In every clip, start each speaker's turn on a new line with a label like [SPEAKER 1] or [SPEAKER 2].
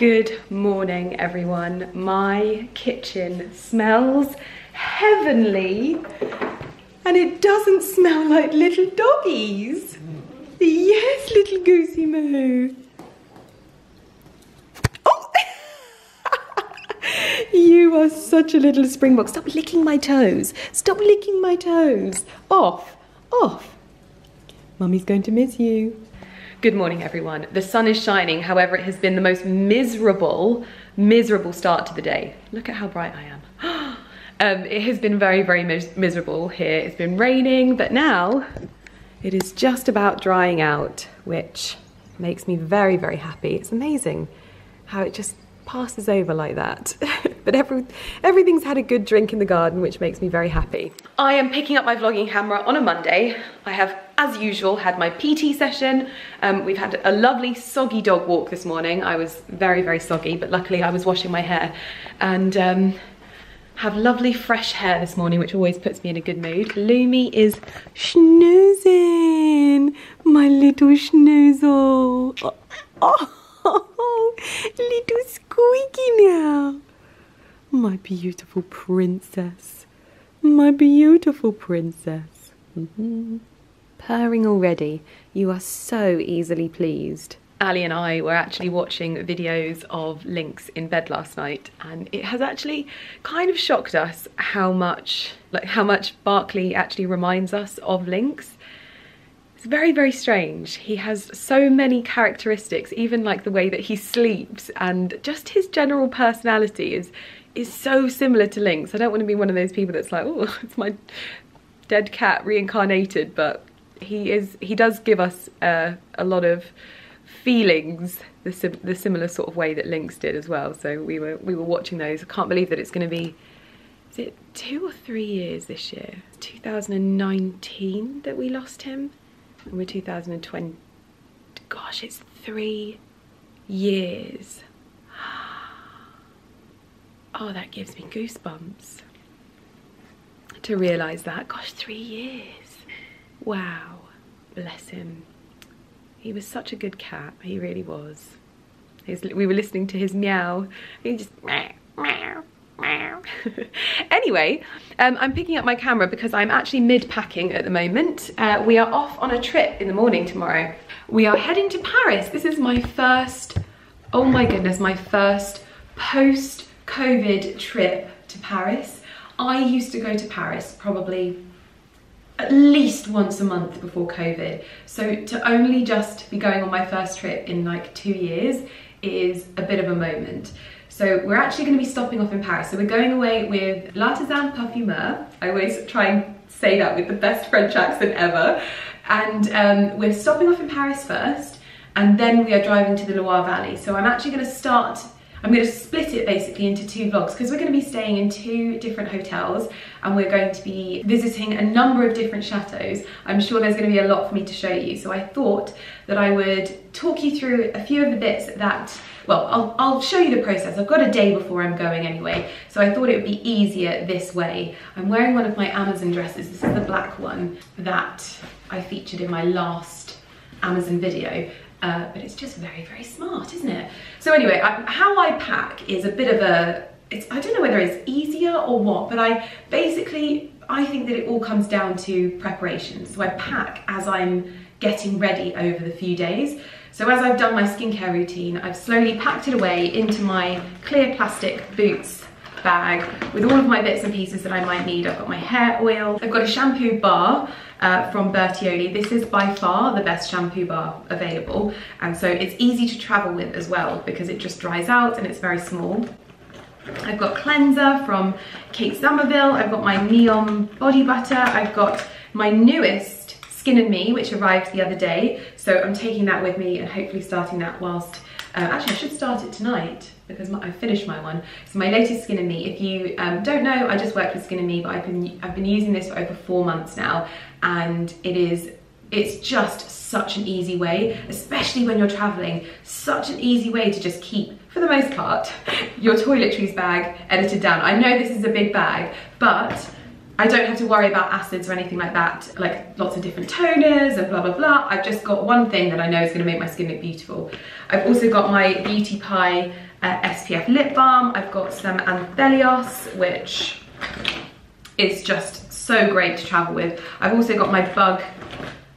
[SPEAKER 1] Good morning, everyone. My kitchen smells heavenly, and it doesn't smell like little doggies. Yes, little goosey moo. Oh! You are such a little springbok. Stop licking my toes. Stop licking my toes. Off, off. Mummy's going to miss you. Good morning, everyone. The sun is shining. However, it has been the most miserable start to the day. Look at how bright I am. It has been very, very miserable here. It's been raining, but now it is just about drying out, which makes me very, very happy. It's amazing how it just passes over like that. But everything's had a good drink in the garden, which makes me very happy. I am picking up my vlogging camera on a Monday. I have, as usual, had my PT session. We've had a lovely soggy dog walk this morning. I was very, very soggy, but luckily I was washing my hair and have lovely fresh hair this morning, which always puts me in a good mood. Lumi is schnoozing, my little schnoozle. Oh, little squeaky now. My beautiful princess. My beautiful princess. Purring already. You are so easily pleased. Ali and I were actually watching videos of lynx in bed last night, and it has actually kind of shocked us how much Barkley actually reminds us of lynx. It's very, very strange. He has so many characteristics, even like the way that he sleeps, and just his general personality is so similar to lynx. I don't want to be one of those people that's like, oh, it's my dead cat reincarnated, but he does give us a lot of feelings the similar sort of way that lynx did as well. So we were watching those. I can't believe that it's going to be, is it 2 or 3 years this year? 2019 that we lost him, and we're 2020. Gosh, it's 3 years. Oh, that gives me goosebumps to realise that. Gosh, 3 years. Wow, bless him. He was such a good cat, he really was. We were listening to his meow. He just meow, meow, meow. Anyway, I'm picking up my camera because I'm actually mid-packing at the moment. We are off on a trip in the morning tomorrow. We are heading to Paris. This is my first, oh my goodness, my first post-COVID trip to Paris. I used to go to Paris probably at least once a month before COVID. So to only just be going on my first trip in like 2 years is a bit of a moment. So we're actually going to be stopping off in Paris. So we're going away with L'Artisan Parfumeur. I always try and say that with the best French accent ever. And we're stopping off in Paris first, and then we are driving to the Loire Valley. So I'm actually going to split it basically into 2 vlogs, because we're going to be staying in 2 different hotels, and we're going to be visiting a number of different chateaus. I'm sure there's going to be a lot for me to show you. So I thought that I would talk you through a few of the bits that, well, I'll show you the process. I've got a day before I'm going anyway, so I thought it would be easier this way. I'm wearing one of my Amazon dresses. This is the black one that I featured in my last Amazon video. But it's just very, very smart, isn't it? So anyway, how I pack is a bit of a, I don't know whether it's easier or what, but I think that it all comes down to preparation. So I pack as I'm getting ready over the few days. So as I've done my skincare routine, I've slowly packed it away into my clear plastic boots bag with all of my bits and pieces that I might need. I've got my hair oil, I've got a shampoo bar from Bertioli. This is by far the best shampoo bar available, and so it's easy to travel with as well because it just dries out and it's very small. I've got cleanser from Kate Somerville, I've got my Neon body butter, I've got my newest Skin and Me, which arrived the other day, so I'm taking that with me and hopefully starting that whilst, actually I should start it tonight because I finished my one. So my latest Skin and Me, if you don't know, I just worked with Skin and Me, but I've been using this for over 4 months now, and it's just such an easy way, especially when you're traveling, such an easy way to just keep, for the most part, your toiletries bag edited down. I know this is a big bag, but I don't have to worry about acids or anything like that, like lots of different toners and blah, blah, blah. I've just got one thing that I know is gonna make my skin look beautiful. I've also got my Beauty Pie SPF lip balm. I've got some Anthelios, which is just so great to travel with. I've also got my bug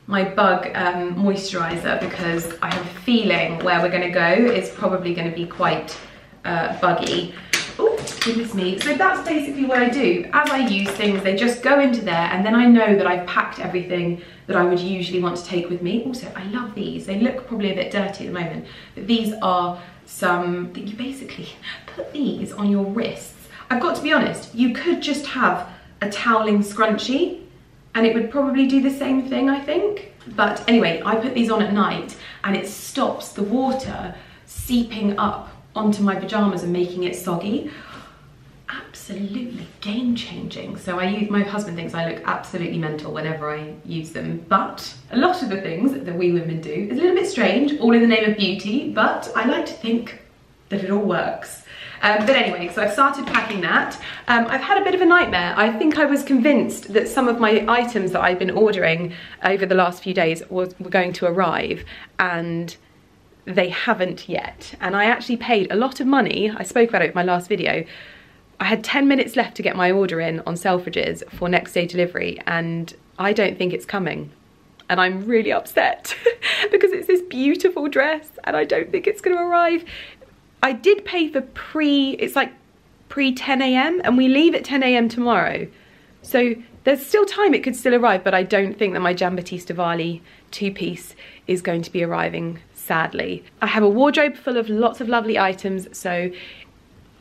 [SPEAKER 1] moisturizer, because I have a feeling where we're going to go is probably going to be quite buggy. Oh, goodness me. So that's basically what I do. As I use things, they just go into there, and then I know that I've packed everything that I would usually want to take with me. Also, I love these. They look probably a bit dirty at the moment, but these are some that you basically put these on your wrists. I've got to be honest, you could just have a toweling scrunchie and it would probably do the same thing, I think. But anyway, I put these on at night and it stops the water seeping up onto my pajamas and making it soggy. Absolutely game-changing. So my husband thinks I look absolutely mental whenever I use them, but a lot of the things that we women do is a little bit strange, all in the name of beauty, but I like to think that it all works. But anyway, so I've started packing that. I've had a bit of a nightmare. I think I was convinced that some of my items that I've been ordering over the last few days were going to arrive, and they haven't yet. And I actually paid a lot of money. I spoke about it in my last video. I had 10 minutes left to get my order in on Selfridges for next day delivery, and I don't think it's coming. And I'm really upset because it's this beautiful dress and I don't think it's going to arrive. I did pay for it's like pre 10 AM and we leave at 10 AM tomorrow. So there's still time, it could still arrive, but I don't think that my Giambattista Valli two-piece is going to be arriving, sadly. I have a wardrobe full of lots of lovely items, so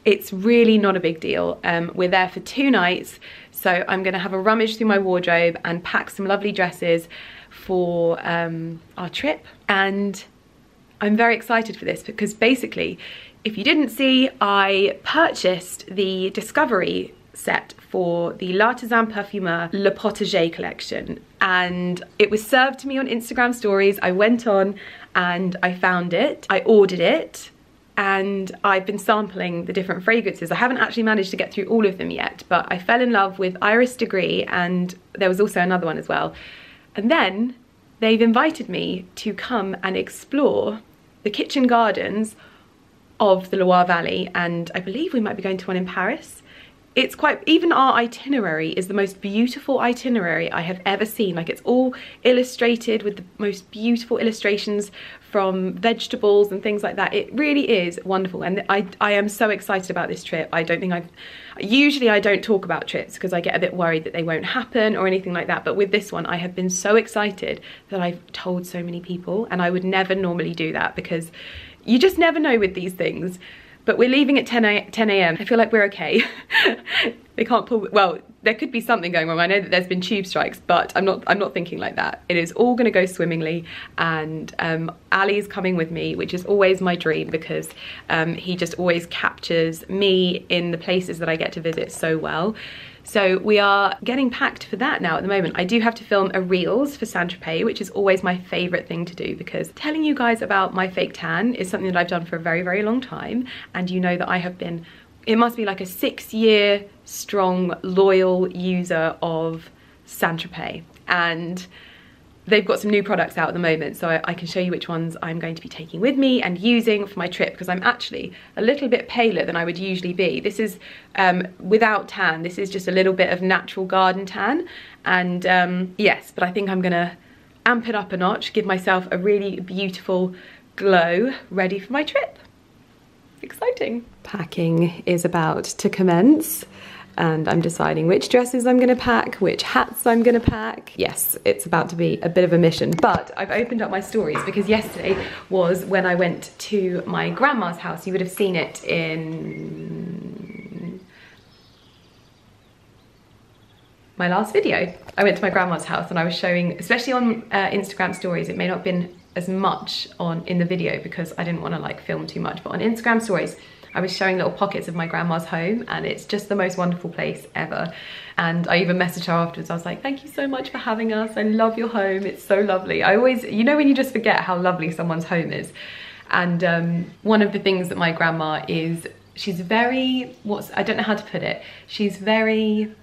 [SPEAKER 1] it's really not a big deal. We're there for 2 nights, so I'm gonna have a rummage through my wardrobe and pack some lovely dresses for our trip. And I'm very excited for this because basically, if you didn't see, I purchased the Discovery set for the L'Artisan Parfumeur Le Pottege Collection, and it was served to me on Instagram stories. I went on and I found it, I ordered it, and I've been sampling the different fragrances. I haven't actually managed to get through all of them yet, but I fell in love with Iris Degree, and there was also another one as well. And then they've invited me to come and explore the kitchen gardens of the Loire Valley, and I believe we might be going to one in Paris. It's quite, even our itinerary is the most beautiful itinerary I have ever seen. Like, it's all illustrated with the most beautiful illustrations from vegetables and things like that. It really is wonderful, and I am so excited about this trip. Usually I don't talk about trips because I get a bit worried that they won't happen or anything like that, but with this one I have been so excited that I've told so many people, and I would never normally do that because you just never know with these things. But we're leaving at 10 AM. I feel like we're okay. They can't pull, well, there could be something going wrong. I know that there's been tube strikes, but I'm not thinking like that. It is all gonna go swimmingly, and Ali's coming with me, which is always my dream because he just always captures me in the places that I get to visit so well. So we are getting packed for that now at the moment. I do have to film a Reels for Saint-Tropez, which is always my favourite thing to do because telling you guys about my fake tan is something that I've done for a very, very long time. And you know that I have been, it must be like a 6-year strong, loyal user of Saint-Tropez. And they've got some new products out at the moment, so I can show you which ones I'm going to be taking with me and using for my trip, because I'm actually a little bit paler than I would usually be. This is without tan. This is just a little bit of natural garden tan, and yes, but I think I'm gonna amp it up a notch, give myself a really beautiful glow, ready for my trip. Exciting. Packing is about to commence, and I'm deciding which dresses I'm gonna pack, which hats I'm gonna pack. Yes, it's about to be a bit of a mission, but I've opened up my stories because yesterday was when I went to my grandma's house. You would have seen it in my last video. I went to my grandma's house and I was showing, especially on Instagram stories, it may not have been as much in the video because I didn't want to like film too much, but on Instagram stories, I was showing little pockets of my grandma's home, and it's just the most wonderful place ever. And I even messaged her afterwards. I was like, thank you so much for having us. I love your home. It's so lovely. I always, you know when you just forget how lovely someone's home is. And one of the things that my grandma is, she's very, I don't know how to put it. She's very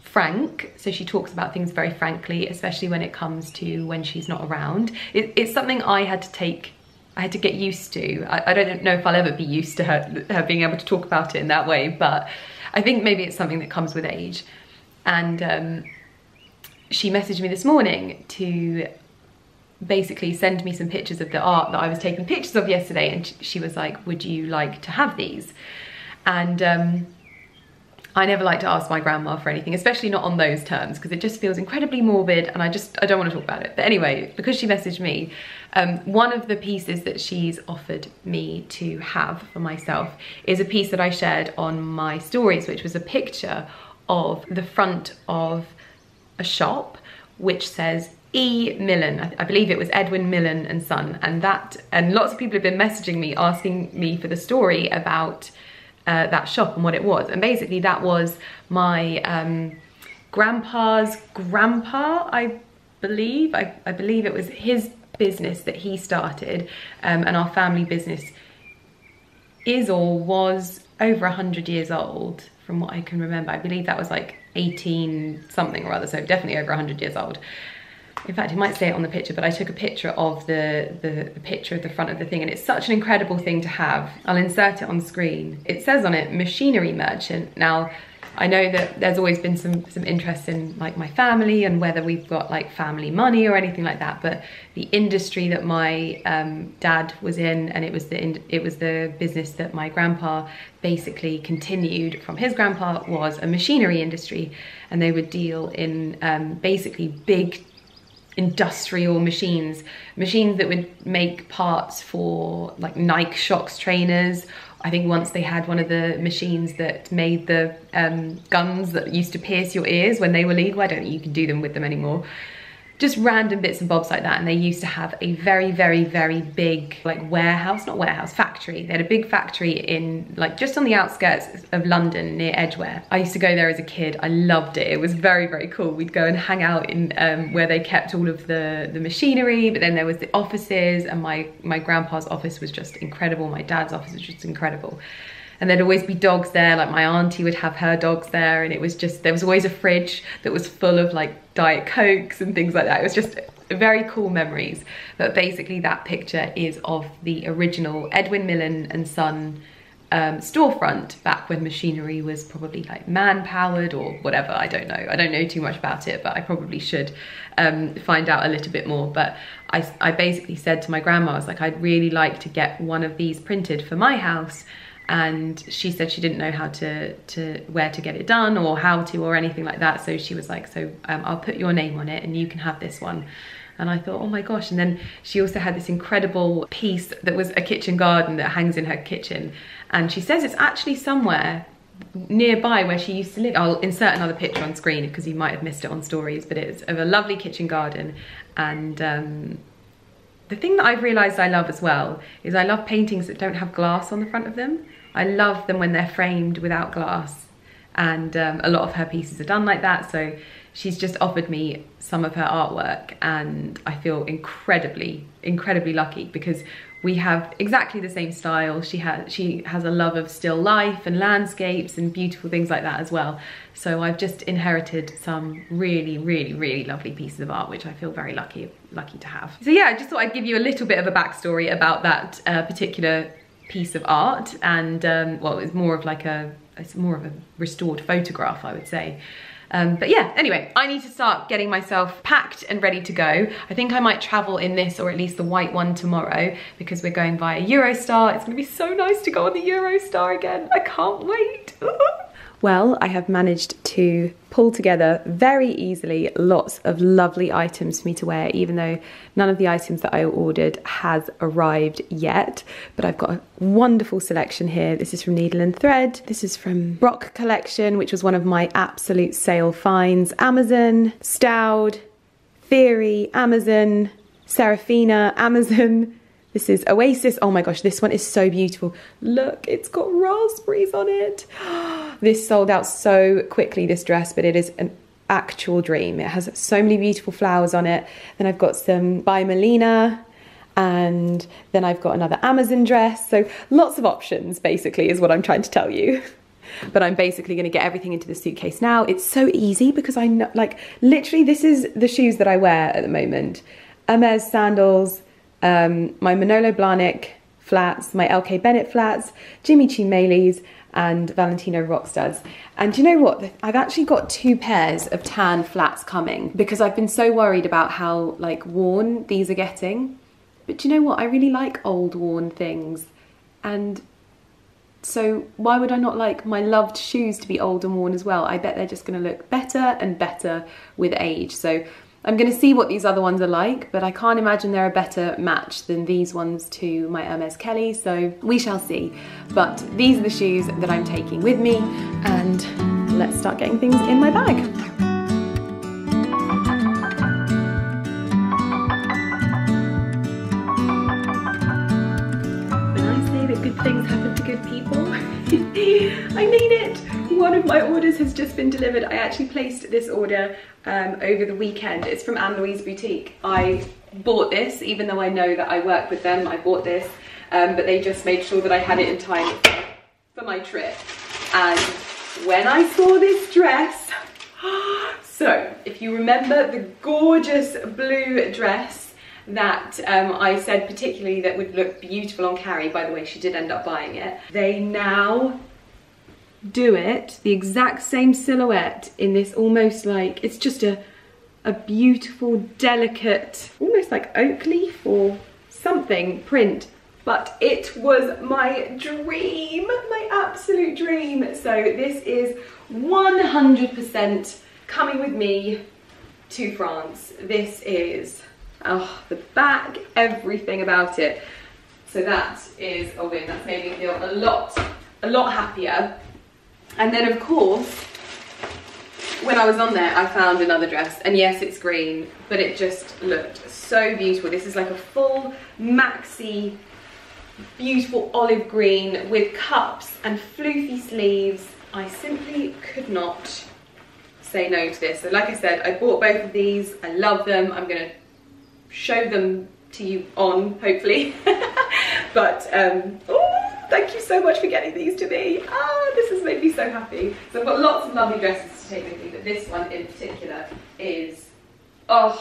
[SPEAKER 1] frank. So she talks about things very frankly, especially when it comes to when she's not around. It's something I had to take I had to get used to. I don't know if I'll ever be used to her being able to talk about it in that way, but I think maybe it's something that comes with age. And she messaged me this morning to basically send me some pictures of the art that I was taking pictures of yesterday, and she was like, would you like to have these? And I never like to ask my grandma for anything, especially not on those terms, because it just feels incredibly morbid and I don't want to talk about it. But anyway, because she messaged me, one of the pieces that she's offered me to have for myself is a piece that I shared on my stories, which was a picture of the front of a shop which says E. Millen. I believe it was Edwin Millen and Son, and lots of people have been messaging me asking me for the story about that shop and what it was. And basically that was my grandpa's grandpa, I believe. I believe it was his business that he started, and our family business is or was over 100 years old from what I can remember. I believe that was like 18 something or other, so definitely over 100 years old. In fact, it might say it on the picture, but I took a picture of the picture of the front of the thing, and it's such an incredible thing to have. I'll insert it on screen. It says on it, machinery merchant. Now, I know that there's always been some interest in like my family and whether we've got like family money or anything like that, but the industry that my dad was in, and it was the business that my grandpa basically continued from his grandpa, was a machinery industry, and they would deal in basically big industrial machines that would make parts for like Nike Shox trainers. I think once they had one of the machines that made the guns that used to pierce your ears when they were legal. I don't think you can do them with them anymore. Just random bits and bobs like that. And they used to have a very, very, very big like factory. They had a big factory in like just on the outskirts of London near Edgware. I used to go there as a kid. I loved it. It was very, very cool. We'd go and hang out in where they kept all of the machinery, but then there was the offices, and my grandpa's office was just incredible. My dad's office was just incredible. And there'd always be dogs there, like my auntie would have her dogs there, and it was just, there was always a fridge that was full of like Diet Cokes and things like that. It was just very cool memories. But basically that picture is of the original Edwin Millen and Son storefront back when machinery was probably like man-powered or whatever. I don't know. I don't know too much about it, but I probably should find out a little bit more. But I basically said to my grandma, I was like, I'd really like to get one of these printed for my house. And she said she didn't know how where to get it done or how to or anything like that. So she was like, so I'll put your name on it and you can have this one. And I thought, oh my gosh. And then she also had this incredible piece that was a kitchen garden that hangs in her kitchen. And she says it's actually somewhere nearby where she used to live. I'll insert another picture on screen because you might have missed it on stories, but it's of a lovely kitchen garden. And the thing that I've realized I love as well is I love paintings that don't have glass on the front of them. I love them when they're framed without glass, and a lot of her pieces are done like that. So she's just offered me some of her artwork, and I feel incredibly, incredibly lucky because we have exactly the same style. She has a love of still life and landscapes and beautiful things like that as well. So I've just inherited some really, really, really lovely pieces of art, which I feel very lucky to have. So yeah, I just thought I'd give you a little bit of a backstory about that particular piece of art. And well, it's more of a restored photograph, I would say. But yeah, anyway, I need to start getting myself packed and ready to go. I think I might travel in this, or at least the white one, tomorrow, because we're going via Eurostar. It's gonna be so nice to go on the Eurostar again. I can't wait. Well, I have managed to pull together very easily lots of lovely items for me to wear, even though none of the items that I ordered has arrived yet. But I've got a wonderful selection here. This is from Needle and Thread. This is from Pottege Collection, which was one of my absolute sale finds. Amazon, Stowed, Theory, Amazon, Serafina, Amazon. This is Oasis. Oh my gosh, this one is so beautiful. Look, it's got raspberries on it. This sold out so quickly, this dress, but it is an actual dream. It has so many beautiful flowers on it. Then I've got some by Melina, and then I've got another Amazon dress. So lots of options, basically, is what I'm trying to tell you. But I'm basically going to get everything into the suitcase now. It's so easy because I know, like, literally this is the shoes that I wear at the moment. Hermes sandals, my Manolo Blahnik flats, my LK Bennett flats, Jimmy Choo Maileys, and Valentino Rockstuds. And do you know what? I've actually got 2 pairs of tan flats coming because I've been so worried about how like worn these are getting. But do you know what? I really like old worn things. And so why would I not like my loved shoes to be old and worn as well? I bet they're just gonna look better and better with age. So I'm gonna see what these other ones are like, but I can't imagine they're a better match than these ones to my Hermes Kelly, so we shall see. But these are the shoes that I'm taking with me, and let's start getting things in my bag. When I say that good things happen to good people, I mean it. One of my orders has just been delivered. I actually placed this order over the weekend. It's from Anne-Louise Boutique. I bought this, even though I know that I work with them, I bought this, but they just made sure that I had it in time for my trip. And when I saw this dress, so if you remember the gorgeous blue dress that I said particularly that would look beautiful on Carrie, by the way, she did end up buying it. They now do it, the exact same silhouette in this almost like, it's just a beautiful, delicate, almost like oak leaf or something print. But it was my dream, my absolute dream. So this is 100% coming with me to France. This is, oh, the back, everything about it. So that is a win. That's made me feel a lot happier. And then of course, when I was on there, I found another dress, and yes, it's green, but it just looked so beautiful. This is like a full maxi, beautiful olive green with cups and floofy sleeves. I simply could not say no to this. So like I said, I bought both of these. I love them. I'm gonna show them to you on, hopefully. But, oh, thank you so much for getting these to me. Ah, this has made me so happy. So I've got lots of lovely dresses to take with me, but this one in particular is, oh,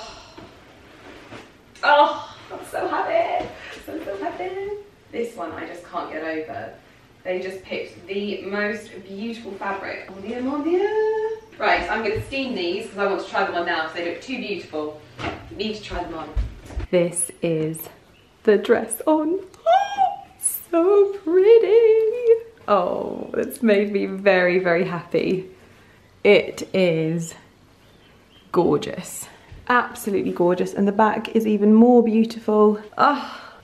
[SPEAKER 1] I'm so happy. So happy. This one I just can't get over. They just picked the most beautiful fabric. Mon Dieu, mon Dieu. Right, I'm going to steam these because I want to try them on now because they look too beautiful. You need to try them on. This is the dress on. So pretty. Oh, it's made me very, very happy. It is gorgeous. Absolutely gorgeous. And the back is even more beautiful. Oh,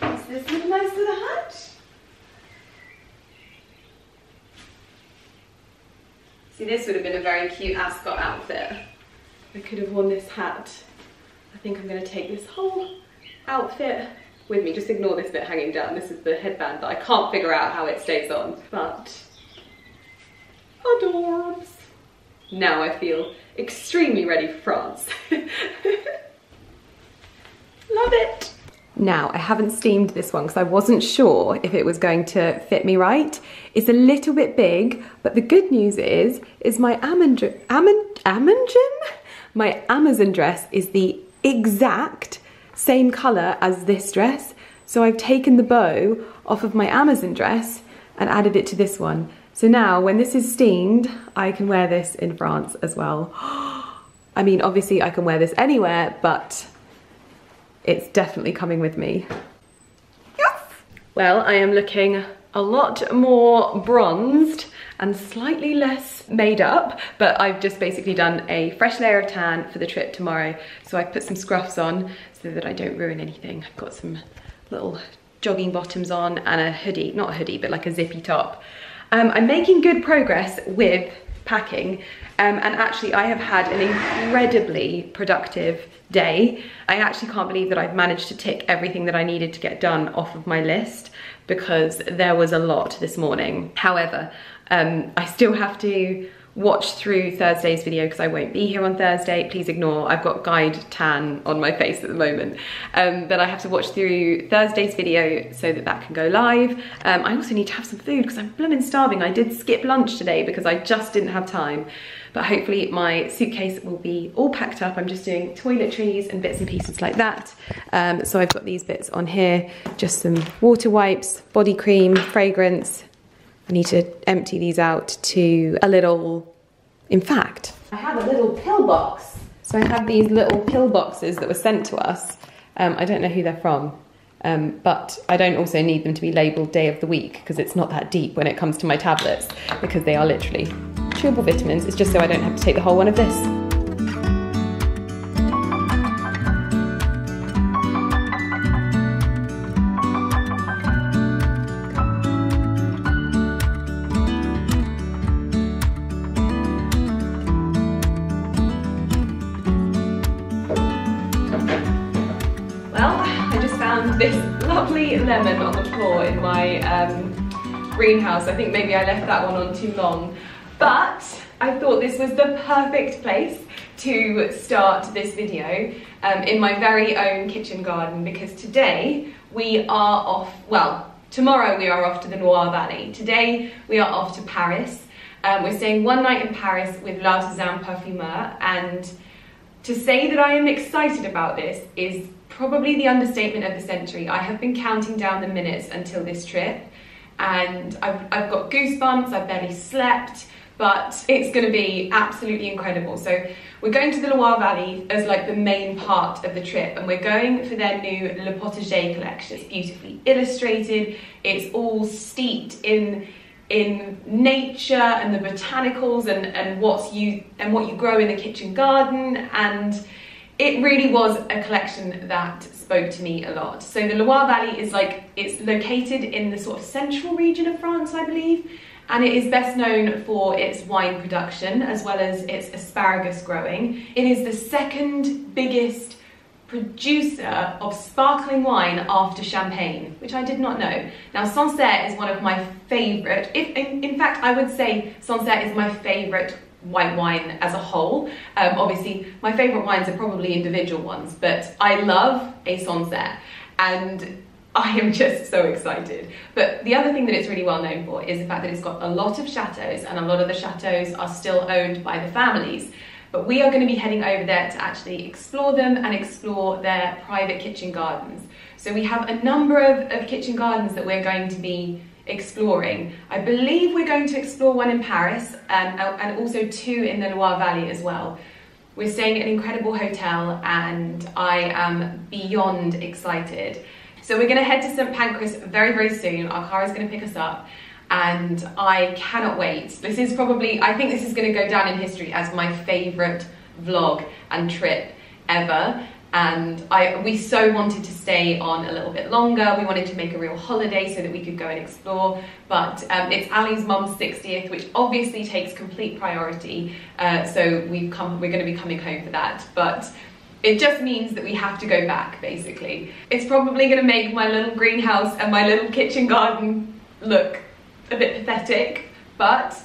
[SPEAKER 1] is this a nice little hat? See, this would have been a very cute ascot outfit. I could have worn this hat. I think I'm going to take this whole outfit with me. Just ignore this bit hanging down. This is the headband that I can't figure out how it stays on, but adorbs. Now I feel extremely ready for France. Love it. Now, I haven't steamed this one because I wasn't sure if it was going to fit me right. It's a little bit big, but the good news is my my Amazon dress is the exact same colour as this dress. So I've taken the bow off of my Amazon dress and added it to this one. So now when this is steamed, I can wear this in France as well. I mean, obviously I can wear this anywhere, but it's definitely coming with me. Yes! Well, I am looking a lot more bronzed and slightly less made up, but I've just basically done a fresh layer of tan for the trip tomorrow. So I've put some scruffs on so that I don't ruin anything. I've got some little jogging bottoms on and a hoodie, not a hoodie, but like a zippy top. I'm making good progress with packing, and actually I have had an incredibly productive day. I actually can't believe that I've managed to tick everything that I needed to get done off of my list because there was a lot this morning. However, I still have to watch through Thursday's video because I won't be here on Thursday. Please ignore, I've got guide tan on my face at the moment. But I have to watch through Thursday's video so that that can go live. I also need to have some food because I'm blooming starving. I did skip lunch today because I just didn't have time. But hopefully my suitcase will be all packed up. I'm just doing toiletries and bits and pieces like that. So I've got these bits on here, just some water wipes, body cream, fragrance. I need to empty these out to a little, in fact, I have a little pill box. So I have these little pill boxes that were sent to us. I don't know who they're from, but I don't also need them to be labelled day of the week because it's not that deep when it comes to my tablets because they are literally chewable vitamins. It's just so I don't have to take the whole one of this. This lovely lemon on the floor in my greenhouse. I think maybe I left that one on too long, but I thought this was the perfect place to start this video in my very own kitchen garden, because today we are off, well, tomorrow we are off to the Loire Valley. Today we are off to Paris. We're staying one night in Paris with L'Artisan Parfumeur, and to say that I am excited about this is probably the understatement of the century. I have been counting down the minutes until this trip, and I've got goosebumps, I've barely slept, but it's going to be absolutely incredible. So we're going to the Loire Valley as like the main part of the trip, and we're going for their new Le Pottege Collection. It's beautifully illustrated, it's all steeped in nature and the botanicals and what you grow in the kitchen garden, and it really was a collection that spoke to me a lot. So the Loire Valley is it's located in the sort of central region of France, I believe, and it is best known for its wine production as well as its asparagus growing. It is the second biggest producer of sparkling wine after champagne, which I did not know. Now, Sancerre is one of my favourite, in fact I would say Sancerre is my favourite white wine as a whole. Obviously my favourite wines are probably individual ones, but I love a Sancerre and I am just so excited. But the other thing that it's really well known for is the fact that it's got a lot of chateaus, and a lot of the chateaus are still owned by the families. But we are going to be heading over there to actually explore them and explore their private kitchen gardens. So we have a number of kitchen gardens that we're going to be exploring. I believe we're going to explore one in Paris and also two in the Loire Valley as well. We're staying at an incredible hotel and I am beyond excited. So we're going to head to St. Pancras very, very soon. Our car is going to pick us up and I cannot wait. This is probably, I think this is going to go down in history as my favourite vlog and trip ever. And we so wanted to stay on a little bit longer. We wanted to make a real holiday so that we could go and explore, but it's Ali's mum's 60th, which obviously takes complete priority. So we're going to be coming home for that, but it just means that we have to go back, basically. It's probably going to make my little greenhouse and my little kitchen garden look a bit pathetic, but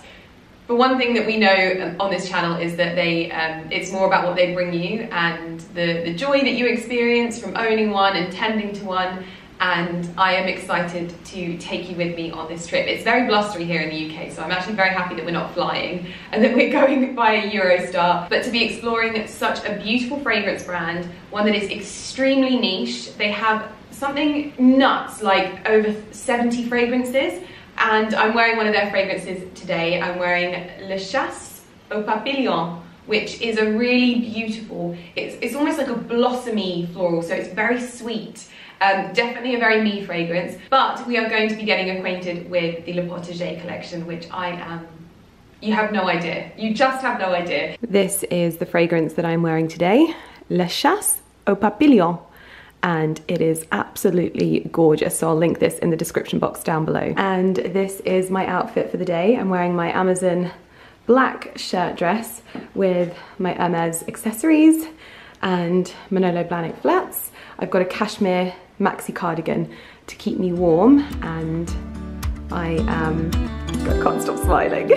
[SPEAKER 1] for one thing that we know on this channel is that it's more about what they bring you and the joy that you experience from owning one and tending to one, and I am excited to take you with me on this trip. It's very blustery here in the UK, so I'm actually very happy that we're not flying and that we're going by a Eurostar, but to be exploring such a beautiful fragrance brand, one that is extremely niche. They have something nuts, like over 70 fragrances. And I'm wearing one of their fragrances today. I'm wearing Le Chasse au Papillon, which is a really beautiful, it's almost like a blossomy floral, so it's very sweet. Definitely a very me fragrance, but we are going to be getting acquainted with the Le Pottege collection, which I am, you have no idea. You just have no idea. This is the fragrance that I'm wearing today, Le Chasse au Papillon. And it is absolutely gorgeous, so I'll link this in the description box down below. And this is my outfit for the day. I'm wearing my Amazon black shirt dress with my Hermes accessories and Manolo Blahnik flats. I've got a cashmere maxi cardigan to keep me warm, and I can't stop smiling.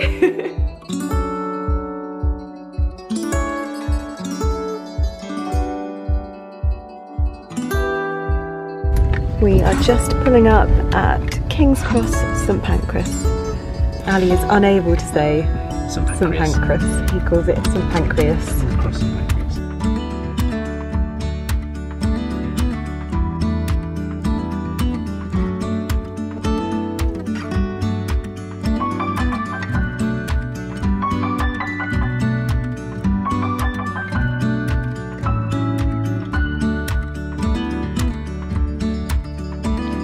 [SPEAKER 1] We are just pulling up at King's Cross, St Pancras. Ali is unable to say St Pancras. He calls it St Pancras.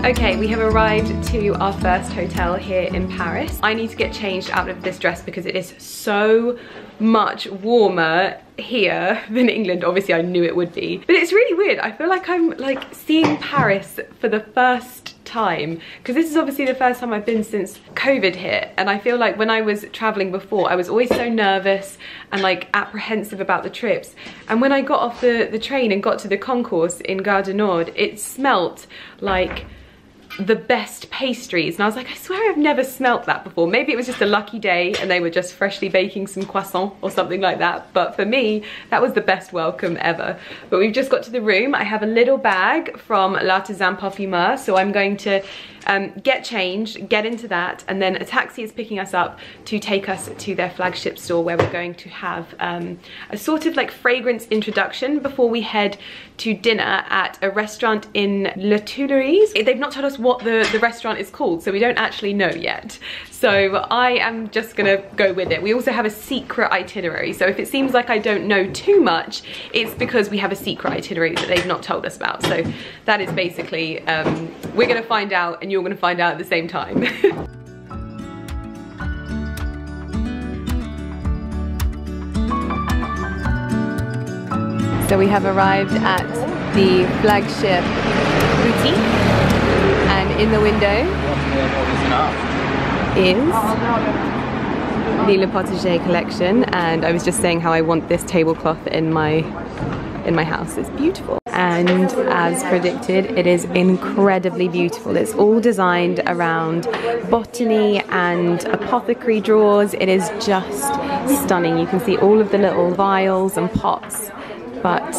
[SPEAKER 1] Okay, we have arrived to our first hotel here in Paris. I need to get changed out of this dress because it is so much warmer here than England. Obviously I knew it would be, but it's really weird. I feel like I'm like seeing Paris for the first time, because this is obviously the first time I've been since COVID hit, and I feel like when I was traveling before I was always so nervous and like apprehensive about the trips, and when I got off the train and got to the concourse in Gare du Nord, it smelt like the best pastries, and I was like, I swear I've never smelt that before. Maybe it was just a lucky day and they were just freshly baking some croissant or something like that, but for me that was the best welcome ever. But we've just got to the room. I have a little bag from L'Artisan Parfumeur, so I'm going to get changed, get into that, and then a taxi is picking us up to take us to their flagship store, where we're going to have a sort of like fragrance introduction before we head to dinner at a restaurant in Les Tuileries. They've not told us what the restaurant is called, so we don't actually know yet. So I am just gonna go with it. We also have a secret itinerary, so if it seems like I don't know too much, it's because we have a secret itinerary that they've not told us about. So that is basically, we're gonna find out and you're gonna find out at the same time. So we have arrived at the flagship boutique, and in the window is the Pottege Collection, and I was just saying how I want this tablecloth in my house. It's beautiful, and as predicted, it is incredibly beautiful. It's all designed around botany and apothecary drawers. It is just stunning. You can see all of the little vials and pots, but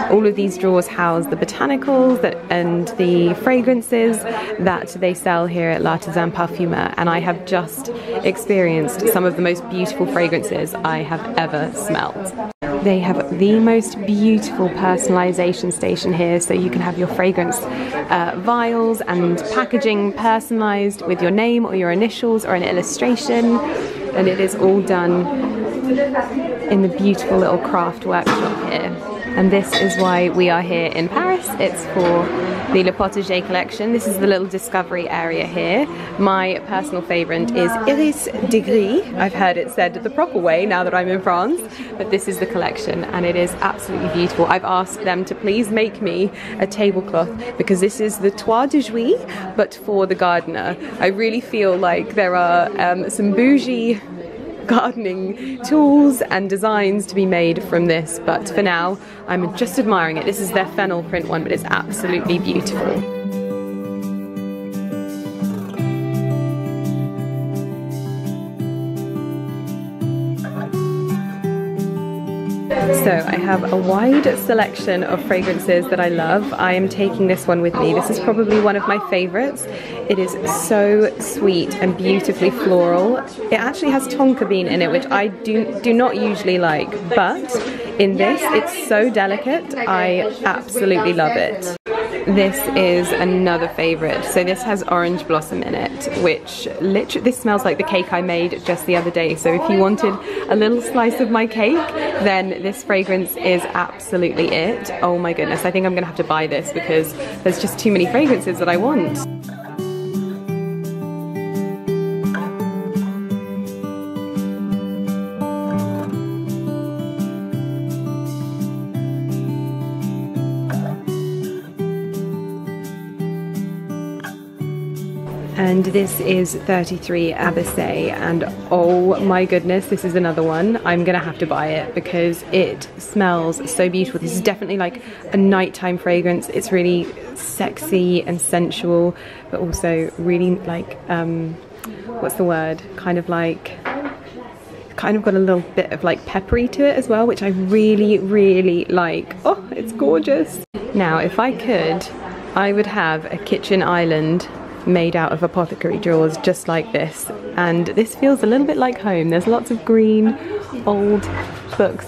[SPEAKER 1] all of these drawers house the botanicals and the fragrances that they sell here at L'Artisan Parfumeur, and I have just experienced some of the most beautiful fragrances I have ever smelt. They have the most beautiful personalization station here, so you can have your fragrance vials and packaging personalized with your name or your initials or an illustration, and it is all done in the beautiful little craft workshop here. And this is why we are here in Paris. It's for the Le Pottege Collection. This is the little discovery area here. My personal favorite is Iris de Gris. I've heard it said the proper way now that I'm in France, but this is the collection and it is absolutely beautiful. I've asked them to please make me a tablecloth because this is the Toit de Jouy, but for the gardener. I really feel like there are some bougie gardening tools and designs to be made from this, but for now I'm just admiring it. This is their fennel print one, but it's absolutely beautiful. So I have a wide selection of fragrances that I love. I am taking this one with me. This is probably one of my favorites. It is so sweet and beautifully floral. It actually has tonka bean in it, which I do not usually like, but in this it's so delicate. I absolutely love it. This is another favorite. So this has orange blossom in it, which literally, this smells like the cake I made just the other day. So if you wanted a little slice of my cake, then this fragrance is absolutely it. Oh my goodness, I think I'm gonna have to buy this because there's just too many fragrances that I want. And this is 33 Abbassé, and oh my goodness, this is another one. I'm gonna have to buy it because it smells so beautiful. This is definitely like a nighttime fragrance. It's really sexy and sensual, but also really like, what's the word? Kind of got a little bit of like peppery to it as well, which I really, really like. Oh, it's gorgeous. Now, if I could I would have a kitchen island made out of apothecary drawers just like this, and this feels a little bit like home. There's lots of green old books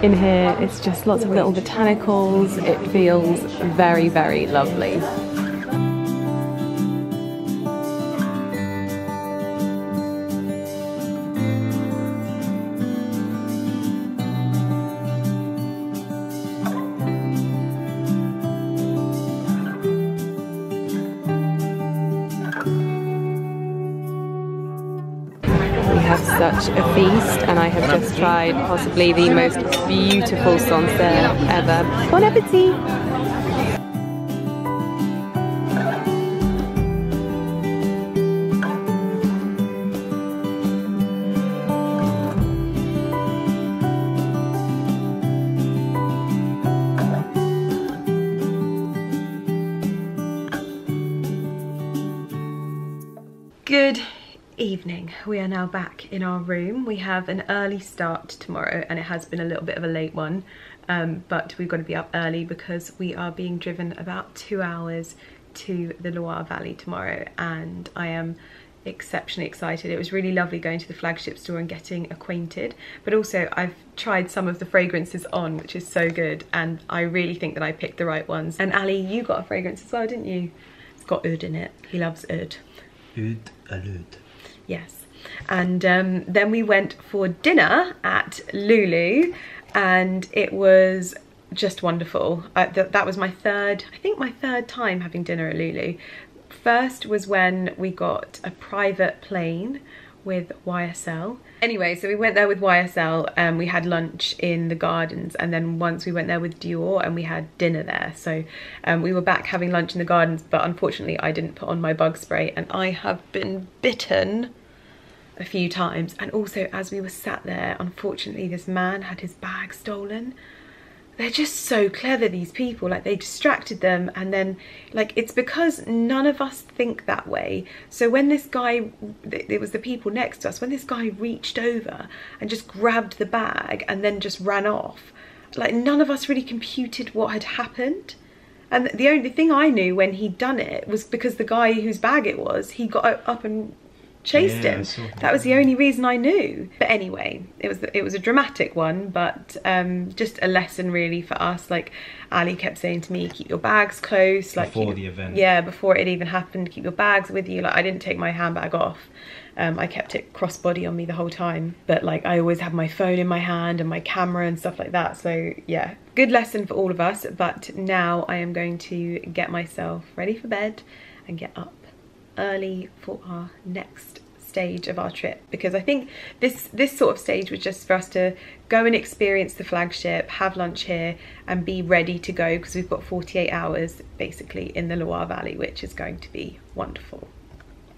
[SPEAKER 1] in here. It's just lots of little botanicals. It feels very, very lovely. Such a feast, and I have just tried possibly the most beautiful Sancerre ever. Bon appetit! Good evening. We are now back in our room. We have an early start tomorrow, and it has been a little bit of a late one, but we've got to be up early because we are being driven about 2 hours to the Loire Valley tomorrow, and I am exceptionally excited. It was really lovely going to the flagship store and getting acquainted, but also I've tried some of the fragrances on, which is so good, and I really think that I picked the right ones. And Ali, you got a fragrance as well, didn't you? It's got oud in it. He loves oud.
[SPEAKER 2] Oud à l'oud.
[SPEAKER 1] Yes. And then we went for dinner at Lulu, and it was just wonderful. That was my third time having dinner at Lulu. First was when we got a private plane with YSL. Anyway, so we went there with YSL and we had lunch in the gardens, and then once we went there with Dior and we had dinner there. So we were back having lunch in the gardens, but unfortunately I didn't put on my bug spray, and I have been bitten a few times. And also, as we were sat there, unfortunately this man had his bag stolen. They're just so clever, these people. Like, they distracted them, and then, like, it's because none of us think that way. So when this guy, it was the people next to us, when this guy reached over and just grabbed the bag and then just ran off, like, none of us really computed what had happened. And the only thing I knew when he'd done it was because the guy whose bag it was, he got up and chased him. That was the only reason I knew. But anyway, it was a dramatic one, but just a lesson really for us. Like, Ali kept saying to me, keep your bags close, like,
[SPEAKER 2] before the event.
[SPEAKER 1] Yeah, before it even happened, keep your bags with you. Like, I didn't take my handbag off. I kept it crossbody on me the whole time, but like, I always have my phone in my hand and my camera and stuff like that. So yeah, good lesson for all of us. But now I am going to get myself ready for bed and get up early for our next stage of our trip, because I think this sort of stage was just for us to go and experience the flagship, have lunch here and be ready to go, because we've got 48 hours basically in the Loire Valley, which is going to be wonderful.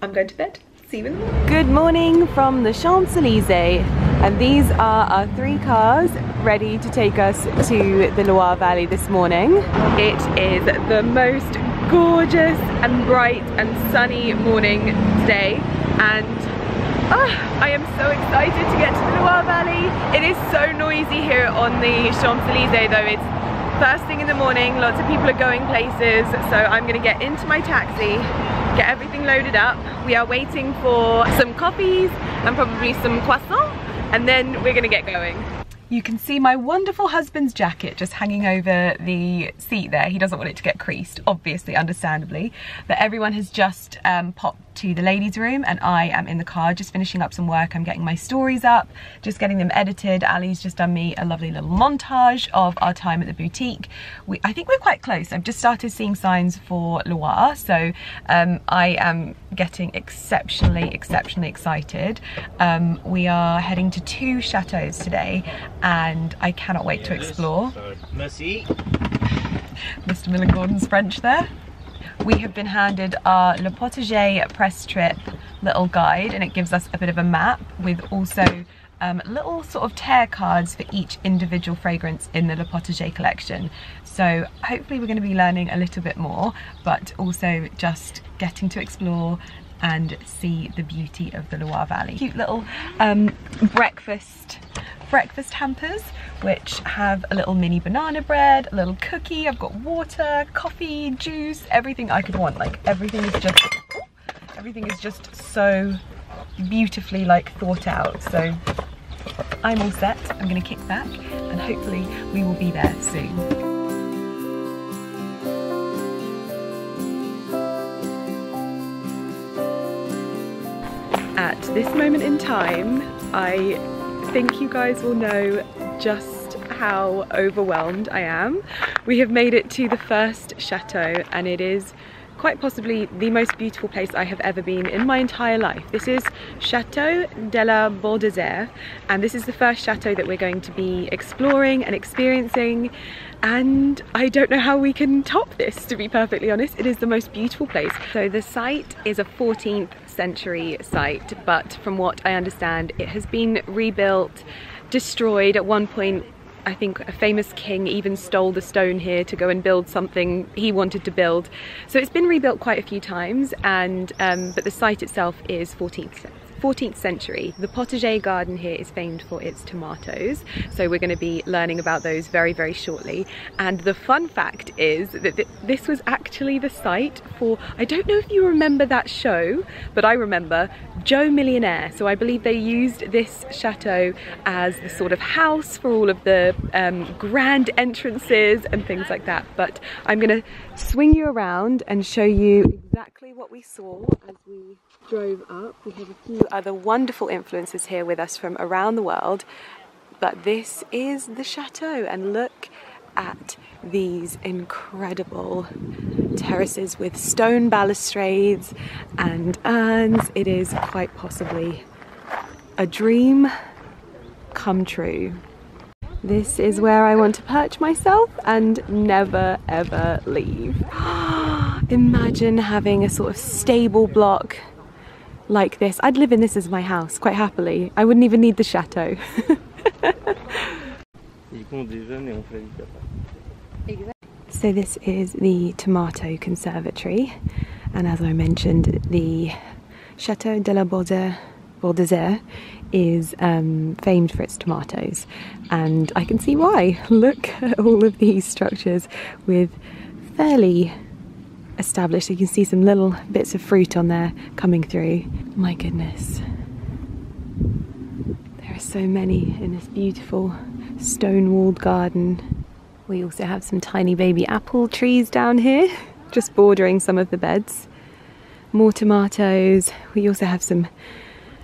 [SPEAKER 1] I'm going to bed. See you in the morning. Good morning from the Champs-Élysées, and these are our 3 cars ready to take us to the Loire Valley this morning. It is the most gorgeous and bright and sunny morning today, and I am so excited to get to the Loire Valley. It is so noisy here on the Champs-Élysées though. It's first thing in the morning, lots of people are going places, so I'm going to get into my taxi, get everything loaded up. We are waiting for some coffees and probably some croissants, and then we're going to get going. You can see my wonderful husband's jacket just hanging over the seat there. He doesn't want it to get creased, obviously, understandably. But everyone has just popped to the ladies' room, and I am in the car just finishing up some work. I'm getting my stories up, just getting them edited. Ali's just done me a lovely little montage of our time at the boutique. I think we're quite close. I've just started seeing signs for Loire, so I am getting exceptionally excited. We are heading to 2 chateaux today, and I cannot wait to explore.
[SPEAKER 2] Merci.
[SPEAKER 1] Mr. Millen-Gordon's French there. We have been handed our Le Pottege press trip little guide, and it gives us a bit of a map with also little sort of tear cards for each individual fragrance in the Le Pottege collection. So hopefully we're going to be learning a little bit more, but also just getting to explore and see the beauty of the Loire Valley. Cute little breakfast breakfast hampers, which have a little mini banana bread, a little cookie. I've got water, coffee, juice, everything I could want. Like everything is just so beautifully like thought out. So I'm all set. I'm gonna kick back and hopefully we will be there soon. At this moment in time, I think you guys will know just how overwhelmed I am. We have made it to the first chateau and it is quite possibly the most beautiful place I have ever been in my entire life. This is Chateau De La Valdez, and this is the first chateau that we're going to be exploring and experiencing, and I don't know how we can top this, to be perfectly honest. It is the most beautiful place. So the site is a 14th century site, but from what I understand it has been rebuilt, destroyed. At one point I think a famous king even stole the stone here to go and build something he wanted to build. So it's been rebuilt quite a few times, and but the site itself is 14th century. The potager garden here is famed for its tomatoes, so we're going to be learning about those very, very shortly. And the fun fact is that this was actually the site for, I don't know if you remember that show, but I remember Joe Millionaire. So I believe they used this chateau as the sort of house for all of the grand entrances and things like that. But I'm going to swing you around and show you exactly what we saw as we drove up. We have a few other wonderful influences here with us from around the world, but this is the chateau, and look at these incredible terraces with stone balustrades and urns. It is quite possibly a dream come true. This is where I want to perch myself and never ever leave. Imagine having a sort of stable block like this. I'd live in this as my house quite happily. I wouldn't even need the chateau. So this is the tomato conservatory, and as I mentioned, the Chateau De La Valdez is famed for its tomatoes, and I can see why. Look at all of these structures with fairly established, you can see some little bits of fruit on there coming through. My goodness, there are so many in this beautiful stone-walled garden. We also have some tiny baby apple trees down here, just bordering some of the beds. More tomatoes. We also have some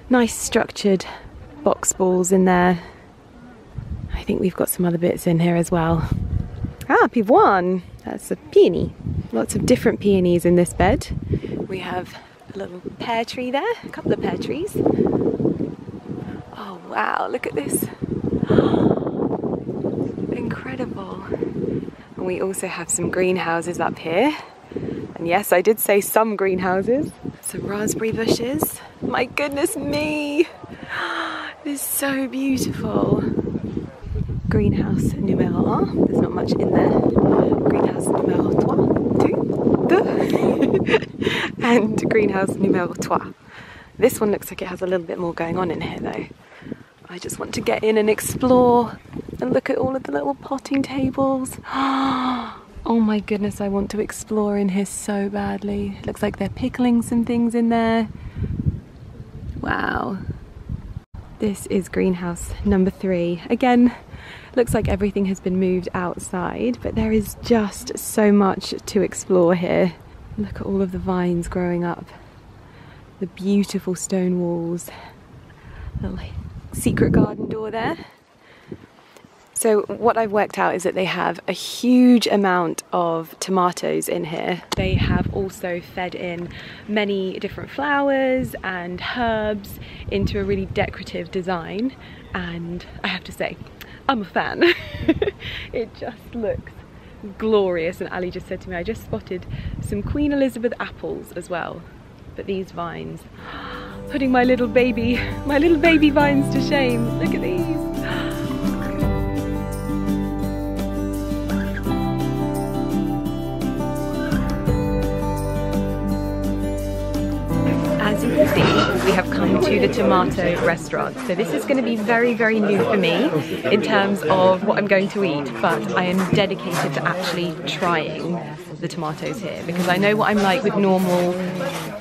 [SPEAKER 1] nice structured box balls in there. I think we've got some other bits in here as well. Ah, pivoine. That's a peony. Lots of different peonies in this bed. We have a little pear tree there, a couple of pear trees. Oh wow, look at this. Incredible. And we also have some greenhouses up here. And yes, I did say some greenhouses. Some raspberry bushes. My goodness me! It is so beautiful. Greenhouse numéro 1. There's not much in there. Greenhouse numéro 2. And greenhouse numéro 3. This one looks like it has a little bit more going on in here though. I just want to get in and explore and look at all of the little potting tables. Oh my goodness, I want to explore in here so badly. It looks like they're pickling some things in there. Wow. This is greenhouse number 3. Again, looks like everything has been moved outside, but there is just so much to explore here. Look at all of the vines growing up. The beautiful stone walls. Little secret garden door there. So what I've worked out is that they have a huge amount of tomatoes in here. They have also fed in many different flowers and herbs into a really decorative design, and I have to say, I'm a fan. It just looks glorious, and Ali just said to me, I just spotted some Queen Elizabeth apples as well. But these vines, putting my little baby vines to shame. Look at these. As you can see, we have come to to the tomato restaurant. So this is going to be very, very new for me in terms of what I'm going to eat, but I am dedicated to actually trying the tomatoes here because I know what I'm like with normal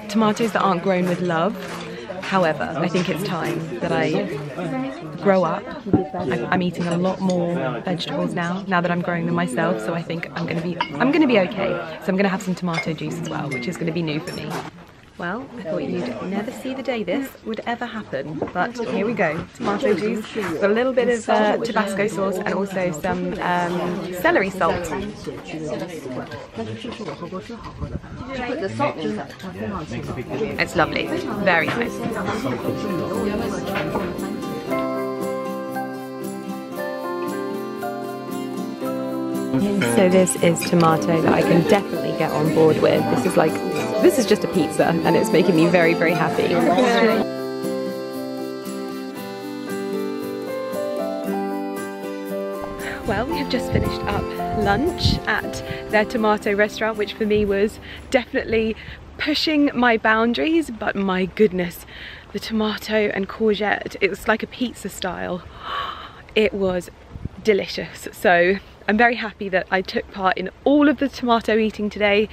[SPEAKER 1] tomatoes that aren't grown with love. However, I think it's time that I grow up. I'm eating a lot more vegetables now that I'm growing them myself, so I think I'm gonna be okay. So I'm gonna have some tomato juice as well, which is gonna be new for me. Well, I thought you'd never see the day this would ever happen, but here we go. Tomato juice with a little bit of Tabasco sauce and also some celery salt. It's lovely, very nice. So this is tomato that I can definitely get on board with. This is just a pizza and it's making me very, very happy. Well, we have just finished up lunch at their tomato restaurant, which for me was definitely pushing my boundaries, but my goodness, the tomato and courgette, it was like a pizza style. It was delicious. So I'm very happy that I took part in all of the tomato eating today,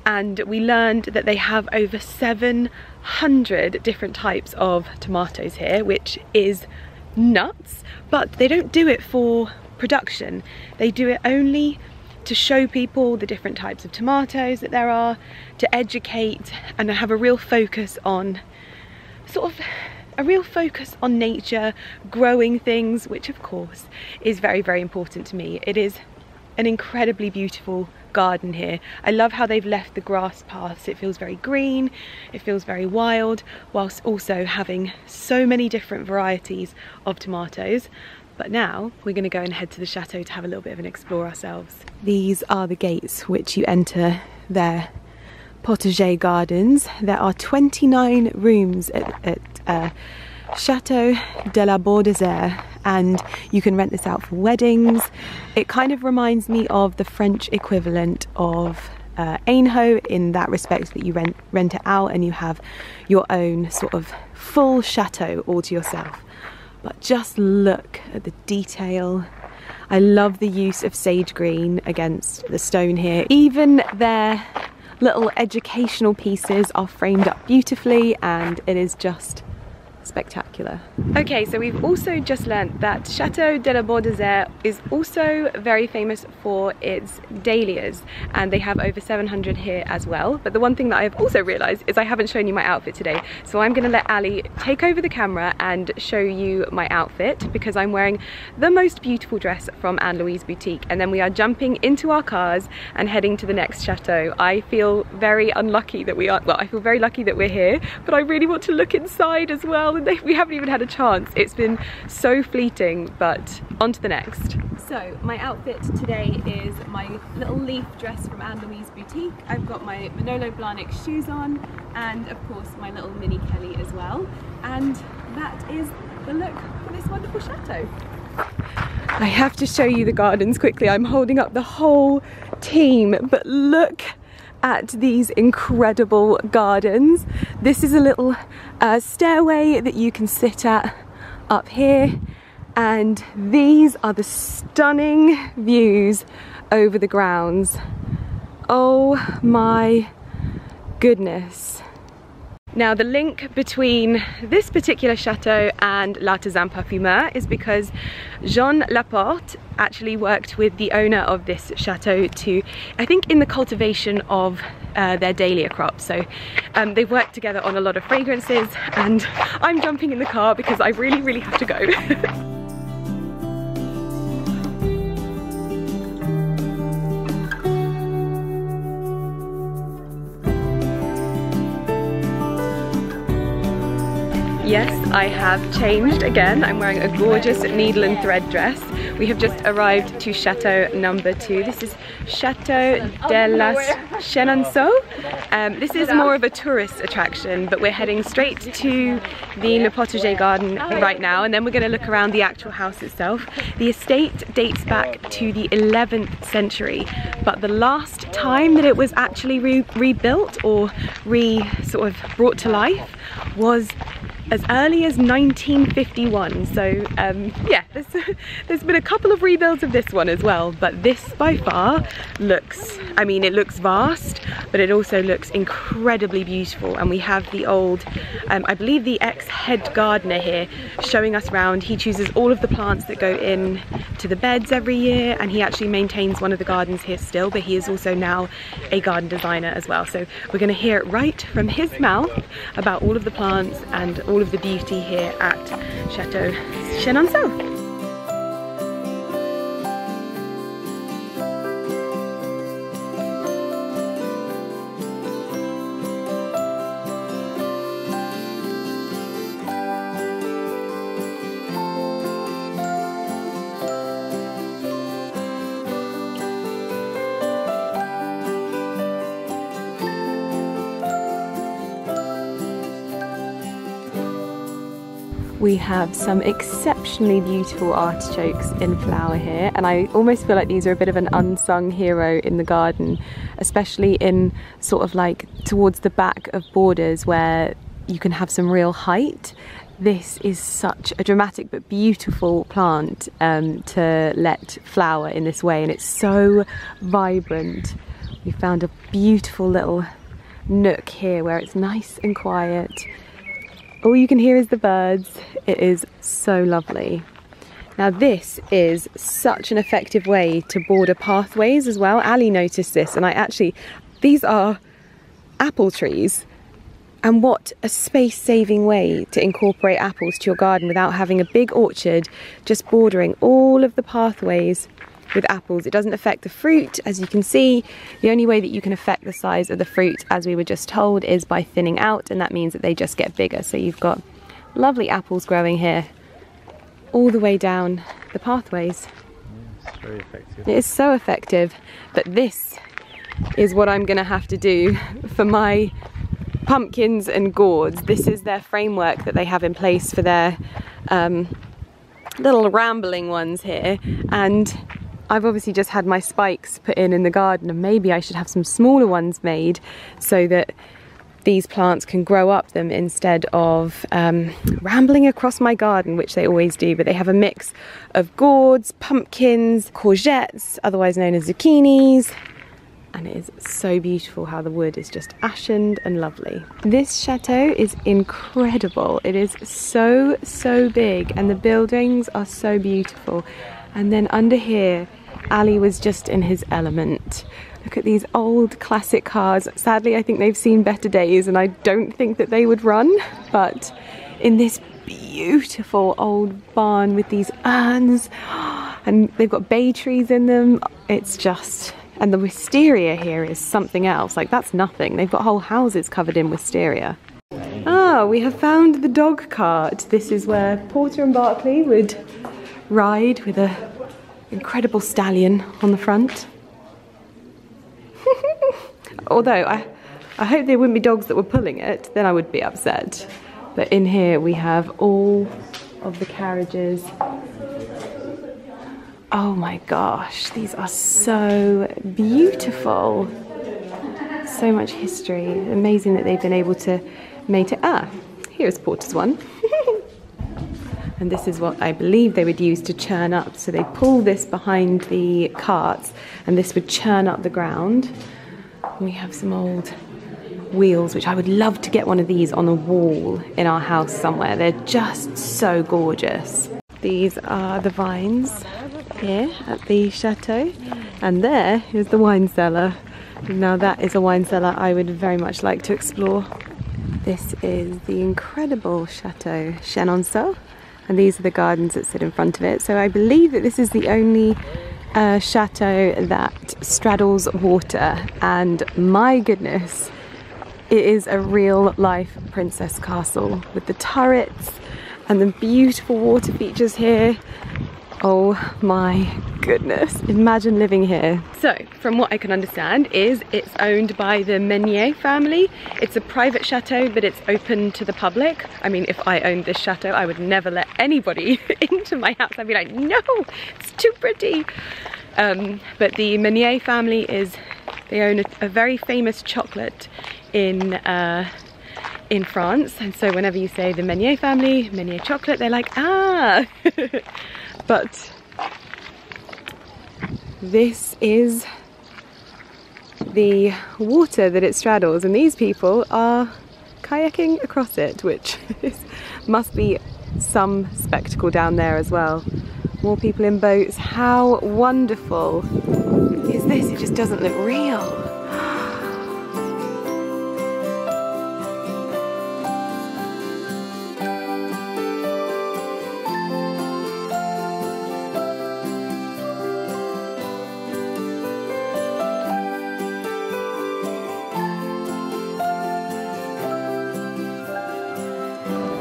[SPEAKER 1] and we learned that they have over 700 different types of tomatoes here, which is nuts, but they don't do it for production. They do it only to show people the different types of tomatoes that there are, to educate, and have a real focus on nature, growing things, which of course is very, very important to me. It is an incredibly beautiful garden here. I love how they've left the grass paths. It feels very green, it feels very wild, whilst also having so many different varieties of tomatoes. But now we're going to go and head to the chateau to have a little bit of an explore ourselves. These are the gates which you enter their potager gardens. There are 29 rooms at Chateau De La Valdez, and you can rent this out for weddings. It kind of reminds me of the French equivalent of Ainho in that respect, that you rent it out and you have your own sort of full chateau all to yourself. But just look at the detail. I love the use of sage green against the stone here. Even their little educational pieces are framed up beautifully, and it is just spectacular. Okay, so we've also just learnt that Chateau De La Valdez is also very famous for its dahlias, and they have over 700 here as well. But the one thing that I've also realised is I haven't shown you my outfit today, so I'm going to let Ali take over the camera and show you my outfit, because I'm wearing the most beautiful dress from Anne Louise Boutique, and then we are jumping into our cars and heading to the next chateau. I feel very unlucky that I feel very lucky that we're here, but I really want to look inside as well. We haven't even had a chance. It's been so fleeting, but on to the next. So my outfit today is my little leaf dress from Anne Louise Boutique. I've got my Manolo Blahnik shoes on, and of course my little mini Kelly as well. And that is the look for this wonderful chateau. I have to show you the gardens quickly. I'm holding up the whole team, but look at these incredible gardens. This is a little stairway that you can sit at up here, and these are the stunning views over the grounds. Oh my goodness. Now the link between this particular chateau and L'Artisan Parfumeur is because Jean Laporte actually worked with the owner of this chateau I think in the cultivation of their dahlia crops. So they've worked together on a lot of fragrances, and I'm jumping in the car because I really, really have to go. Yes, I have changed again. I'm wearing a gorgeous needle and thread dress. We have just arrived to Chateau number 2. This is Chateau De La Chenonceau. This is more of a tourist attraction, but we're heading straight to the Le Pottege garden right now, and then we're going to look around the actual house itself. The estate dates back to the 11th century, but the last time that it was actually rebuilt or sort of brought to life was as early as 1951. So yeah, there's been a couple of rebuilds of this one as well, but this by far looks, I mean, it looks vast, but it also looks incredibly beautiful. And we have the old, I believe the ex-head gardener here showing us around. He chooses all of the plants that go in to the beds every year, and he actually maintains one of the gardens here still, but he is also now a garden designer as well. So we're going to hear it right from his mouth about all of the plants and all of the beauty here at Chateau Chenonceau. We have some exceptionally beautiful artichokes in flower here, and I almost feel like these are a bit of an unsung hero in the garden, especially in sort of like towards the back of borders where you can have some real height. This is such a dramatic but beautiful plant to let flower in this way, and it's so vibrant. We found a beautiful little nook here where it's nice and quiet. All you can hear is the birds. It is so lovely. Now this is such an effective way to border pathways as well. Ali noticed this, and these are apple trees. And what a space-saving way to incorporate apples to your garden without having a big orchard, just bordering all of the pathways with apples. It doesn't affect the fruit, as you can see. The only way that you can affect the size of the fruit, as we were just told, is by thinning out, and that means that they just get bigger. So you've got lovely apples growing here all the way down the pathways.
[SPEAKER 2] It's very effective.
[SPEAKER 1] It is so effective, but this is what I'm gonna have to do for my pumpkins and gourds. This is their framework that they have in place for their little rambling ones here, and I've obviously just had my spikes put in the garden, and maybe I should have some smaller ones made so that these plants can grow up them instead of rambling across my garden, which they always do. But they have a mix of gourds, pumpkins, courgettes, otherwise known as zucchinis, and it is so beautiful how the wood is just ashened and lovely. This chateau is incredible. It is so big, and the buildings are so beautiful. And then under here, Ali was just in his element. Look at these old classic cars. Sadly, I think they've seen better days, and I don't think that they would run. But in this beautiful old barn with these urns, and they've got bay trees in them. It's just, and the wisteria here is something else. Like, that's nothing. They've got whole houses covered in wisteria. Ah, we have found the dog cart. This is where Porter and Barclay would ride with an incredible stallion on the front. Although I hope there wouldn't be dogs that were pulling it, then I would be upset. But in here we have all of the carriages. Oh my gosh, these are so beautiful. So much history. Amazing that they've been able to make it. Ah, here's Porter's one. And this is what I believe they would use to churn up. So they pull this behind the carts, and this would churn up the ground. We have some old wheels, which I would love to get one of these on a wall in our house somewhere. They're just so gorgeous. These are the vines here at the chateau, and there is the wine cellar. Now that is a wine cellar I would very much like to explore. This is the incredible Chateau Chenonceau, and these are the gardens that sit in front of it. So I believe that this is the only chateau that straddles water, and my goodness, it is a real life princess castle with the turrets and the beautiful water features here. Oh my goodness, imagine living here. So, from what I can understand is it's owned by the Meunier family. It's a private chateau, but it's open to the public. I mean, if I owned this chateau, I would never let anybody into my house. I'd be like, no, it's too pretty. But the Meunier family they own a very famous chocolate in in France, and so whenever you say the Meunier family, Meunier chocolate, they're like, ah. But this is the water that it straddles, and these people are kayaking across it, which must be some spectacle down there as well. More people in boats. How wonderful is this? It just doesn't look real.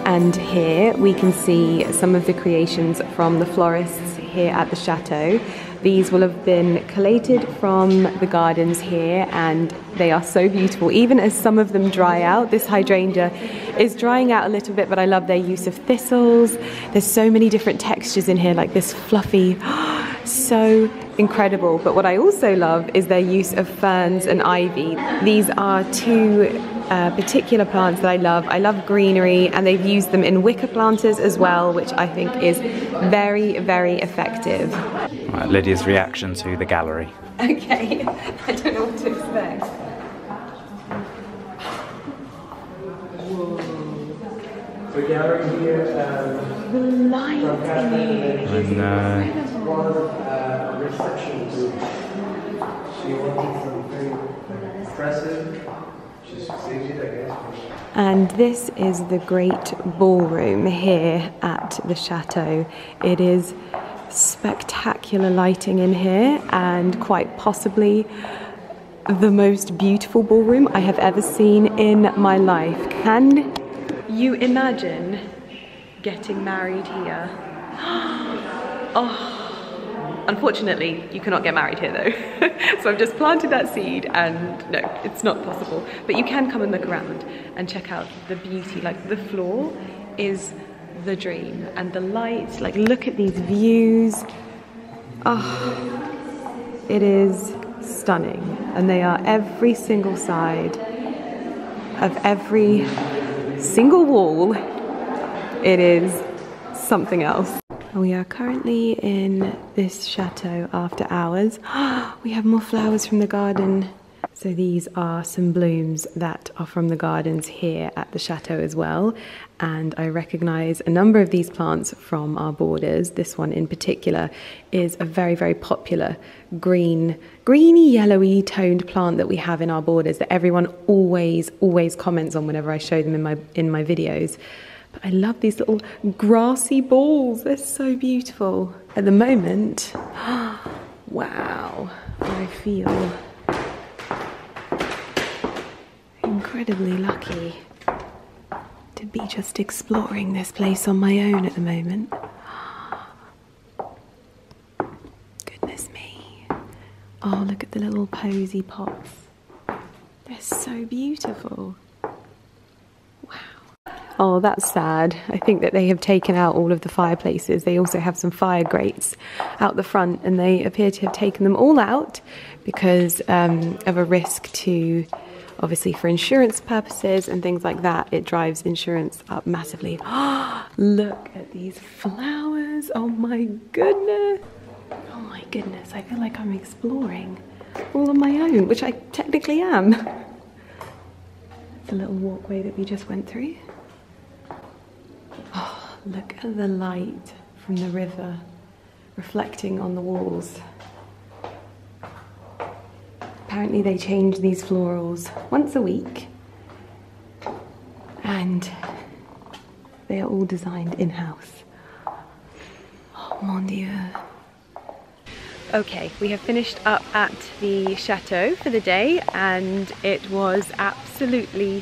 [SPEAKER 1] And here we can see some of the creations from the florists here at the chateau. These will have been collated from the gardens here, and they are so beautiful. Even as some of them dry out, this hydrangea is drying out a little bit, but I love their use of thistles. There's so many different textures in here, like this fluffy, so incredible. But what I also love is their use of ferns and ivy. These are two particular plants that I love. I love greenery, and they've used them in wicker planters as well, which I think is very, very effective.
[SPEAKER 2] Right, Lydia's reaction to the gallery.
[SPEAKER 1] Okay, I don't know what to expect.
[SPEAKER 3] The gallery here,
[SPEAKER 1] The lighting is incredible.
[SPEAKER 3] reception group. She wanted something impressive. She succeeded, I guess.
[SPEAKER 1] And this is the great ballroom here at the chateau. It is spectacular lighting in here, and quite possibly the most beautiful ballroom I have ever seen in my life. Can you imagine getting married here? Oh. Unfortunately, you cannot get married here though. So I've just planted that seed, and no, it's not possible. But you can come and look around and check out the beauty. Like, the floor is the dream, and the lights, like, look at these views. Oh, it is stunning. And they are every single side of every single wall. It is something else. We are currently in this chateau after hours. We have more flowers from the garden. So these are some blooms that are from the gardens here at the chateau as well. And I recognize a number of these plants from our borders. This one in particular is a very, very popular greeny, yellowy toned plant that we have in our borders that everyone always comments on whenever I show them in my videos. I love these little grassy balls. They're so beautiful. At the moment, wow, I feel incredibly lucky to be just exploring this place on my own at the moment. Goodness me. Oh, look at the little posy pots. They're so beautiful. Oh, that's sad. I think that they have taken out all of the fireplaces. They also have some fire grates out the front, and they appear to have taken them all out because of a risk to, obviously for insurance purposes and things like that. It drives insurance up massively. Look at these flowers. Oh my goodness. Oh my goodness. I feel like I'm exploring all on my own, which I technically am. It's a little walkway that we just went through. Oh, look at the light from the river reflecting on the walls. Apparently they change these florals once a week, and they are all designed in-house. Oh mon Dieu. Okay, we have finished up at the chateau for the day, and it was absolutely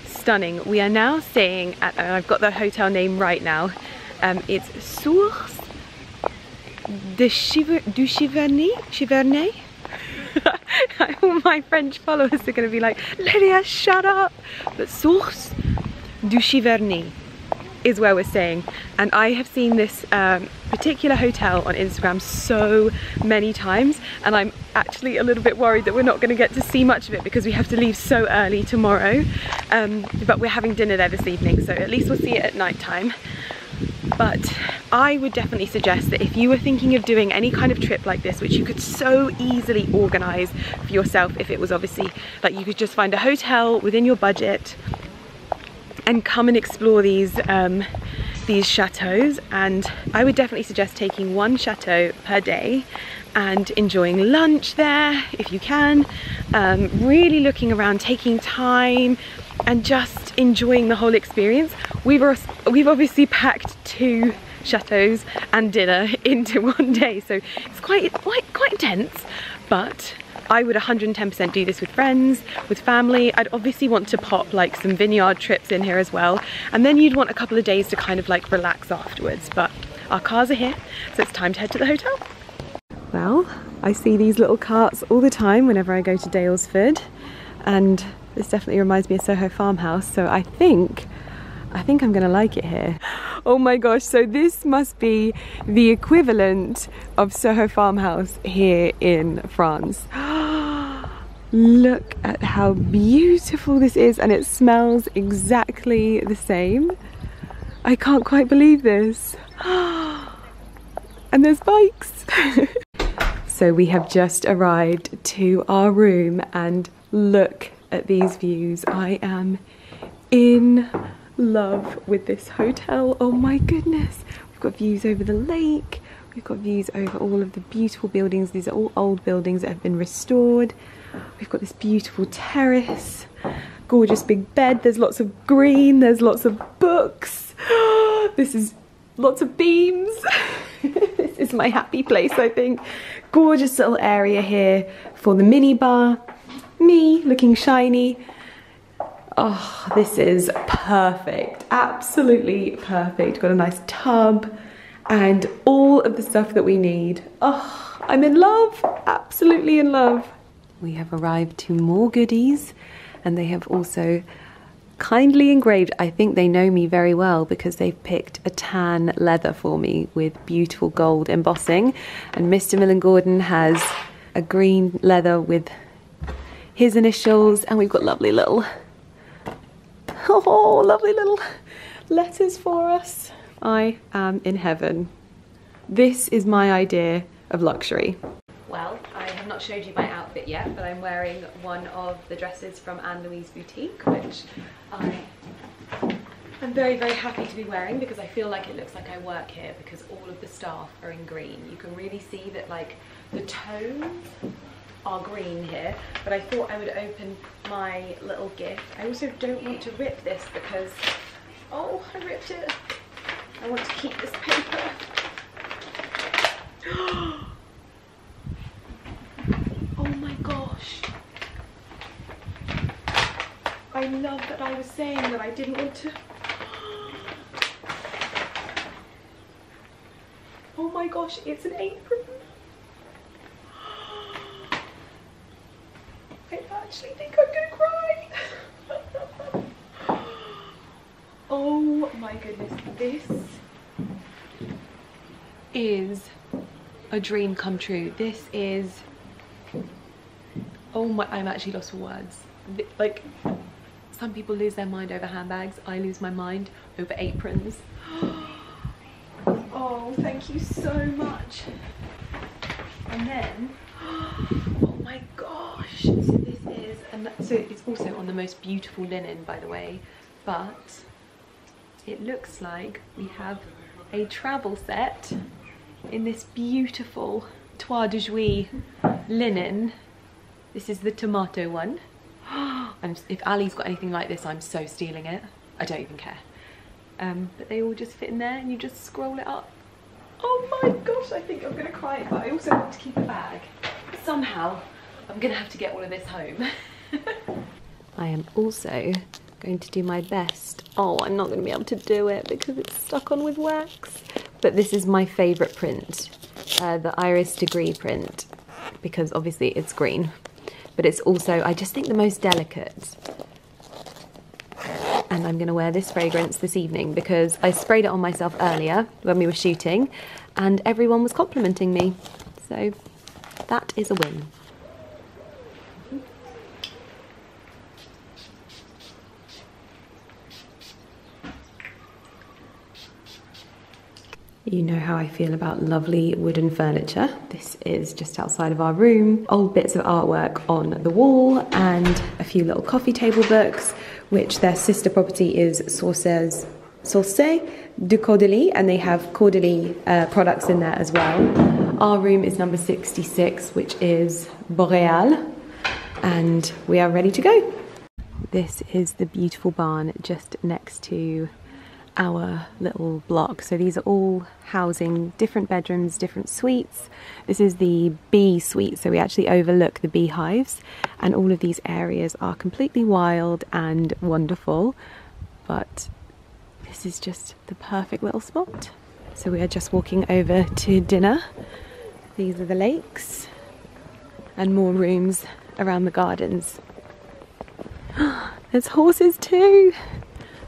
[SPEAKER 1] stunning. We are now staying at, and I've got the hotel name right now, it's Source du Chiverney. All my French followers are going to be like, Lydia, shut up! But Source du Chiverney. is where we're staying, and I have seen this particular hotel on Instagram so many times, and I'm actually a little bit worried that we're not going to get to see much of it because we have to leave so early tomorrow, but we're having dinner there this evening, so at least we'll see it at night time. But I would definitely suggest that if you were thinking of doing any kind of trip like this, which you could so easily organise for yourself if it was obviously like you could just find a hotel within your budget and come and explore these chateaus, and I would definitely suggest taking one chateau per day and enjoying lunch there if you can, really looking around, taking time and just enjoying the whole experience. We've obviously packed 2 chateaus and dinner into one day, so it's quite intense, but I would 110% do this with friends, with family. I'd obviously want to pop like some vineyard trips in here as well, and then you'd want a couple of days to kind of like relax afterwards, but our cars are here, so it's time to head to the hotel. Well, I see these little carts all the time whenever I go to Daylesford, and this definitely reminds me of Soho Farmhouse, so I think I'm gonna like it here. Oh my gosh, so this must be the equivalent of Soho Farmhouse here in France. Look at how beautiful this is, and it smells exactly the same. I can't quite believe this. And there's bikes. So we have just arrived to our room, and look at these views. I am in love with this hotel. Oh my goodness. We've got views over the lake. We've got views over all of the beautiful buildings. These are all old buildings that have been restored. We've got this beautiful terrace, gorgeous big bed. There's lots of green. There's lots of books. This is lots of beams. This is my happy place, I think. Gorgeous little area here for the mini bar. Me looking shiny. Oh, this is perfect. Absolutely perfect. Got a nice tub and all of the stuff that we need. Oh, I'm in love. Absolutely in love. We have arrived to more goodies, and they have also kindly engraved. I think they know me very well because they've picked a tan leather for me with beautiful gold embossing, and Mr. Millen Gordon has a green leather with his initials, and we've got lovely little letters for us. I am in heaven. This is my idea of luxury. Well, I have not showed you my outfit yet, but I'm wearing one of the dresses from Anne Louise Boutique, which I'm very, very happy to be wearing because I feel like it looks like I work here because all of the staff are in green. You can really see that like the tones are green here, but I thought I would open my little gift. I also don't want to rip this because, oh, I ripped it. I want to keep this paper. Oh my gosh. I love that I was saying that I didn't want to. Oh my gosh, it's an apron. I actually think I'm gonna cry. Oh my goodness, this is a dream come true. This is, oh my, I'm actually lost for words. Like, some people lose their mind over handbags. I lose my mind over aprons. Oh, thank you so much. And then, oh my gosh, so this is, and so it's also on the most beautiful linen, by the way, but it looks like we have a travel set in this beautiful Toile de Jouy linen. This is the tomato one. And if Ali's got anything like this, I'm so stealing it. I don't even care. But they all just fit in there and you just scroll it up. Oh my gosh, I think I'm gonna cry, but I also want to keep a bag. Somehow, I'm gonna have to get all of this home. I am also going to do my best. Oh, I'm not gonna be able to do it because it's stuck on with wax. But this is my favorite print, the Iris Degree print, because obviously it's green. But it's also, I just think, the most delicate. and I'm going to wear this fragrance this evening because I sprayed it on myself earlier when we were shooting and everyone was complimenting me. So that is a win. You know how I feel about lovely wooden furniture. This is just outside of our room. Old bits of artwork on the wall and a few little coffee table books, which their sister property is Sauces de Caudalie, and they have Caudalie products in there as well. Our room is number 66, which is Boreal, and we are ready to go. This is the beautiful barn just next to our little block. So these are all housing different bedrooms, different suites. This is the bee suite, so we actually overlook the beehives, and all of these areas are completely wild and wonderful, but this is just the perfect little spot. So we are just walking over to dinner. These are the lakes and more rooms around the gardens. There's horses too.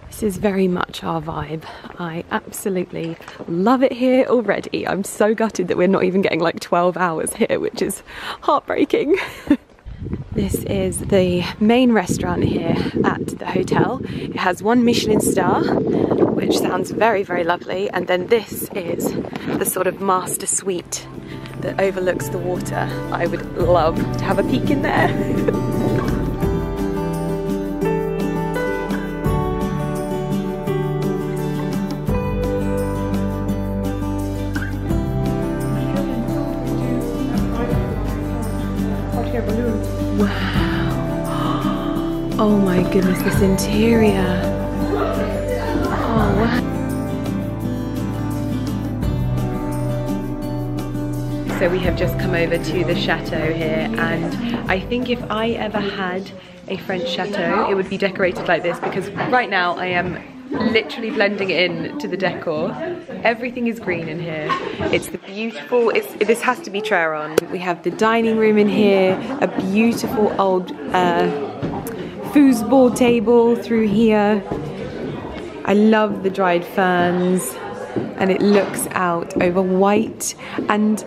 [SPEAKER 1] This is very much our vibe. I absolutely love it here already. I'm so gutted that we're not even getting like 12 hours here, which is heartbreaking. This is the main restaurant here at the hotel. It has 1 Michelin star, which sounds very, very lovely. And then this is the sort of master suite that overlooks the water. I would love to have a peek in there. Wow. Oh my goodness, this interior. Oh wow. So we have just come over to the chateau here, and I think if I ever had a French chateau, it would be decorated like this, because right now I am literally blending in to the decor. Everything is green in here. It's the beautiful, this has to be Treron. We have the dining room in here, a beautiful old foosball table through here. I love the dried ferns, and it looks out over white and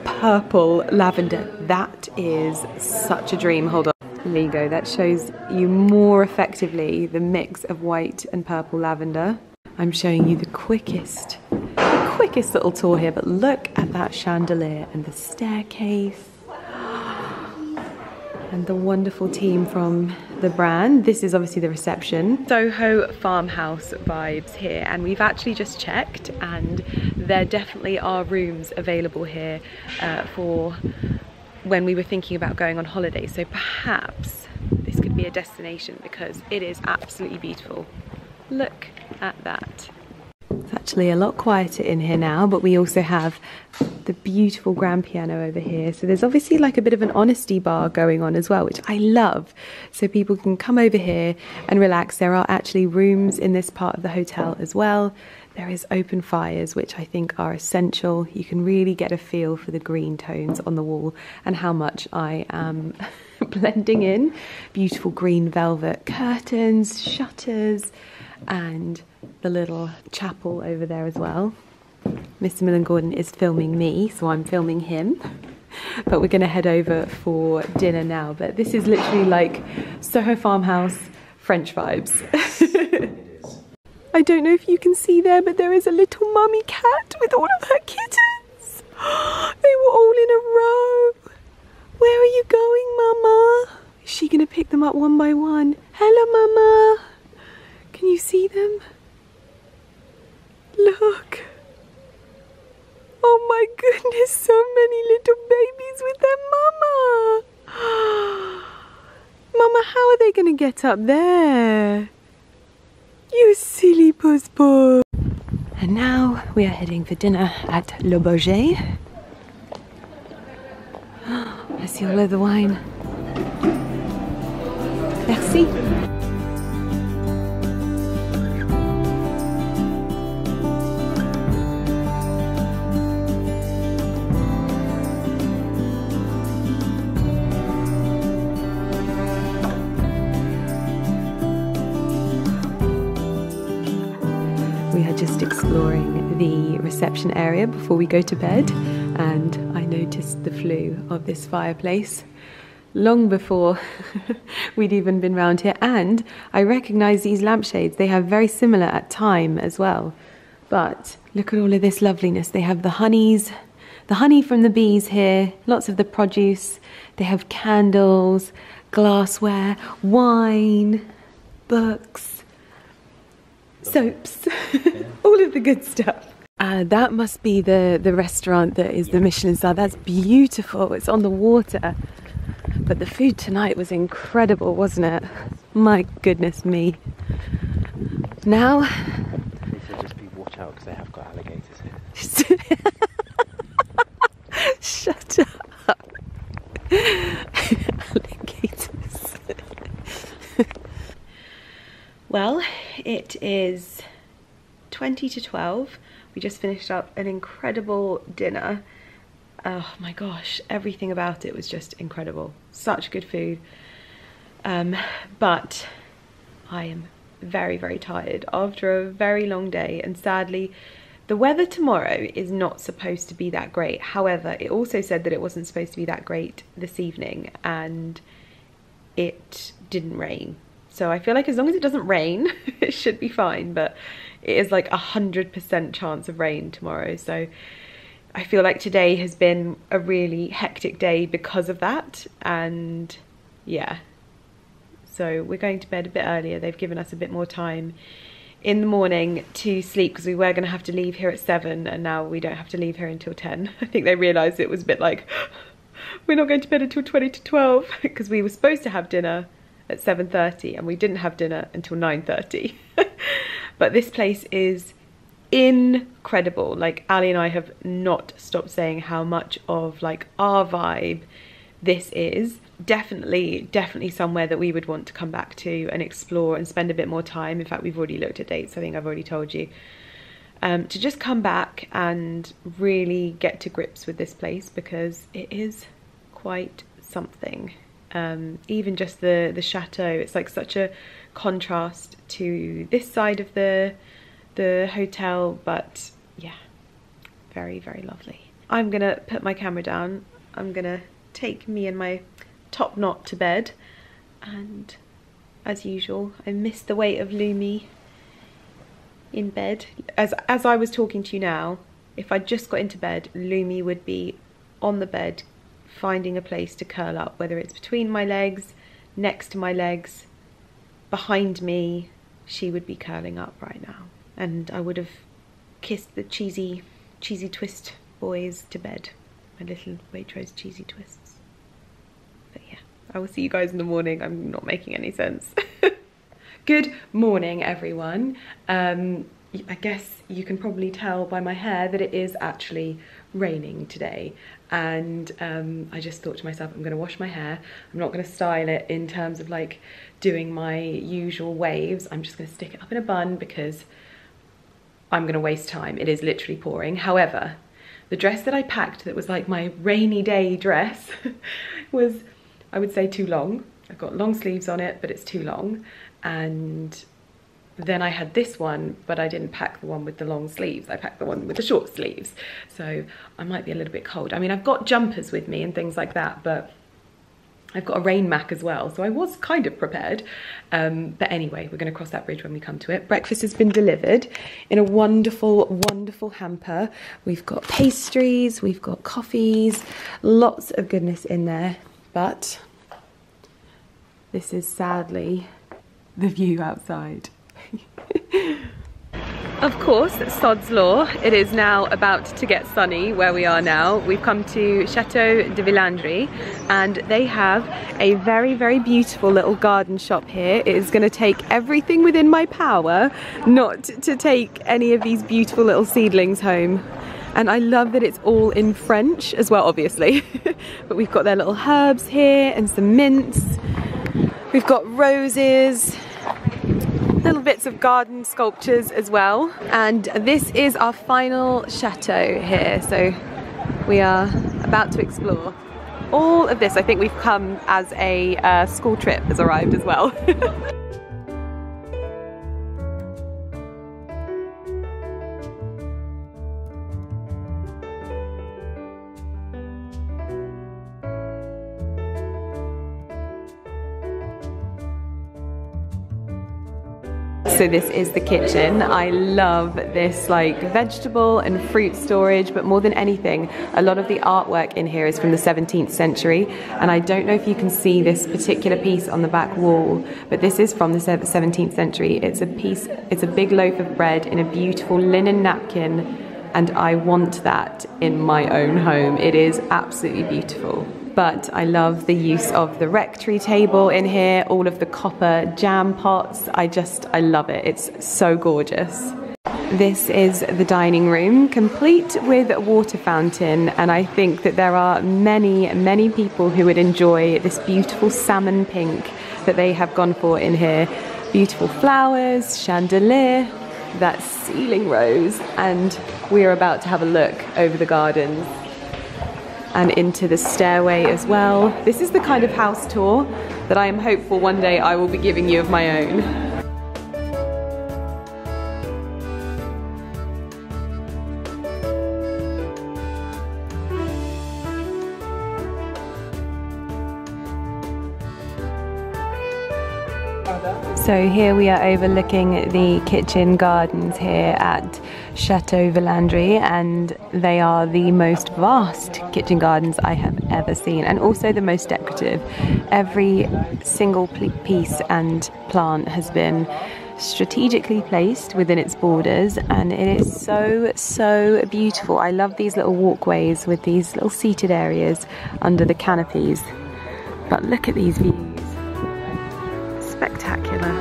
[SPEAKER 1] purple lavender. That is such a dream. Hold on. There you go, that shows you more effectively the mix of white and purple lavender. I'm showing you the quickest little tour here, but look at that chandelier and the staircase and the wonderful team from the brand. This is obviously the reception. Soho farmhouse vibes here, and we've actually just checked and there definitely are rooms available here for when we were thinking about going on holiday, so perhaps this could be a destination because it is absolutely beautiful. Look at that. It's actually a lot quieter in here now, but we also have the beautiful grand piano over here. So there's obviously like a bit of an honesty bar going on as well, which I love. So people can come over here and relax. There are actually rooms in this part of the hotel as well. There is open fires, which I think are essential. You can really get a feel for the green tones on the wall and how much I am blending in. Beautiful green velvet curtains, shutters, and the little chapel over there as well. Mr. Millen Gordon is filming me, so I'm filming him. But we're going to head over for dinner now. But this is literally like Soho farmhouse French vibes. I don't know if you can see there, but there is a little mummy cat with all of her kittens. They were all in a row. Where are you going, Mama? Is she going to pick them up one by one? Hello, Mama. Can you see them? Look. Oh my goodness, so many little babies with their mama. Mama, how are they going to get up there? You silly puss-puss. And now we are heading for dinner at Le Bourget. I see all of the wine. Merci. exploring the reception area before we go to bed, and I noticed the flue of this fireplace long before we'd even been round here, and I recognise these lampshades. They have very similar at time as well. But look at all of this loveliness. They have the honeys, the honey from the bees here, lots of the produce. They have candles, glassware, wine, books, soaps, all of the good stuff. That must be the restaurant that is the Michelin star. That's beautiful. It's on the water. But the food tonight was incredible, wasn't it? My goodness me. Now...
[SPEAKER 2] They said just be watch out because they have got alligators here.
[SPEAKER 1] Shut up. Alligators. Well, it is 20 to 12. We just finished up an incredible dinner. Oh my gosh, everything about it was just incredible. Such good food. But I am very, very tired after a very long day, and sadly the weather tomorrow is not supposed to be that great. However, it also said that it wasn't supposed to be that great this evening, and it didn't rain. So I feel like as long as it doesn't rain, it should be fine, but it is like 100% chance of rain tomorrow. So I feel like today has been a really hectic day because of that, and yeah. So we're going to bed a bit earlier. They've given us a bit more time in the morning to sleep because we were going to have to leave here at 7, and now we don't have to leave here until 10. I think they realised it was a bit like, we're not going to bed until 20 to 12 because we were supposed to have dinner at 7:30 and we didn't have dinner until 9:30. But this place is incredible. Like, Ali and I have not stopped saying how much of like our vibe this is. Definitely somewhere that we would want to come back to and explore and spend a bit more time. In fact, we've already looked at dates. I think I've already told you. To just come back and really get to grips with this place because it is quite something. Even just the chateau, it's like such a contrast to this side of the hotel, but yeah, very, very lovely. I'm gonna put my camera down. I'm gonna take me and my top knot to bed, and as usual I missed the weight of Lumi in bed. As I was talking to you now, if I just got into bed, Lumi would be on the bed finding a place to curl up, whether it's between my legs, next to my legs, behind me. She would be curling up right now, and I would have kissed the cheesy twist boys to bed, my little Waitrose cheesy twists. But yeah, I will see you guys in the morning. I'm not making any sense. Good morning, everyone. I guess you can probably tell by my hair that it is actually raining today, and I just thought to myself, I'm going to wash my hair. I'm not going to style it in terms of like doing my usual waves. I'm just going to stick it up in a bun because I'm going to waste time. It is literally pouring. However, the dress that I packed that was like my rainy day dress was, I would say, too long. I've got long sleeves on it, but it's too long. And then I had this one, but I didn't pack the one with the long sleeves. I packed the one with the short sleeves. So I might be a little bit cold. I mean, I've got jumpers with me and things like that, but I've got a rain mac as well. So I was kind of prepared. But anyway, we're going to cross that bridge when we come to it. Breakfast has been delivered in a wonderful, wonderful hamper. We've got pastries, we've got coffees, lots of goodness in there. But this is sadly the view outside. Of course, sod's law. It is now about to get sunny where we are now. We've come to Chateau De Villandry, and they have a very, very beautiful little garden shop here. It is going to take everything within my power not to take any of these beautiful little seedlings home. And I love that it's all in French as well, obviously. But we've got their little herbs here and some mints. We've got roses, little bits of garden sculptures as well. And this is our final chateau here. So we are about to explore all of this. I think we've come as a school trip has arrived as well. So this is the kitchen. I love this like vegetable and fruit storage, but more than anything, a lot of the artwork in here is from the 17th century. And I don't know if you can see this particular piece on the back wall, but this is from the 17th century. It's a big loaf of bread in a beautiful linen napkin, and I want that in my own home. It is absolutely beautiful. But I love the use of the rectory table in here, all of the copper jam pots. I love it. It's so gorgeous. This is the dining room, complete with a water fountain, and I think that there are many, many people who would enjoy this beautiful salmon pink that they have gone for in here. Beautiful flowers, chandelier, that ceiling rose, and we're about to have a look over the gardens and into the stairway as well. This is the kind of house tour that I am hopeful one day I will be giving you of my own. So here we are overlooking the kitchen gardens here at Chateau De Villandry, and they are the most vast kitchen gardens I have ever seen, and also the most decorative. Every single piece and plant has been strategically placed within its borders, and it is so beautiful. I love these little walkways with these little seated areas under the canopies. But look at these views. Spectacular.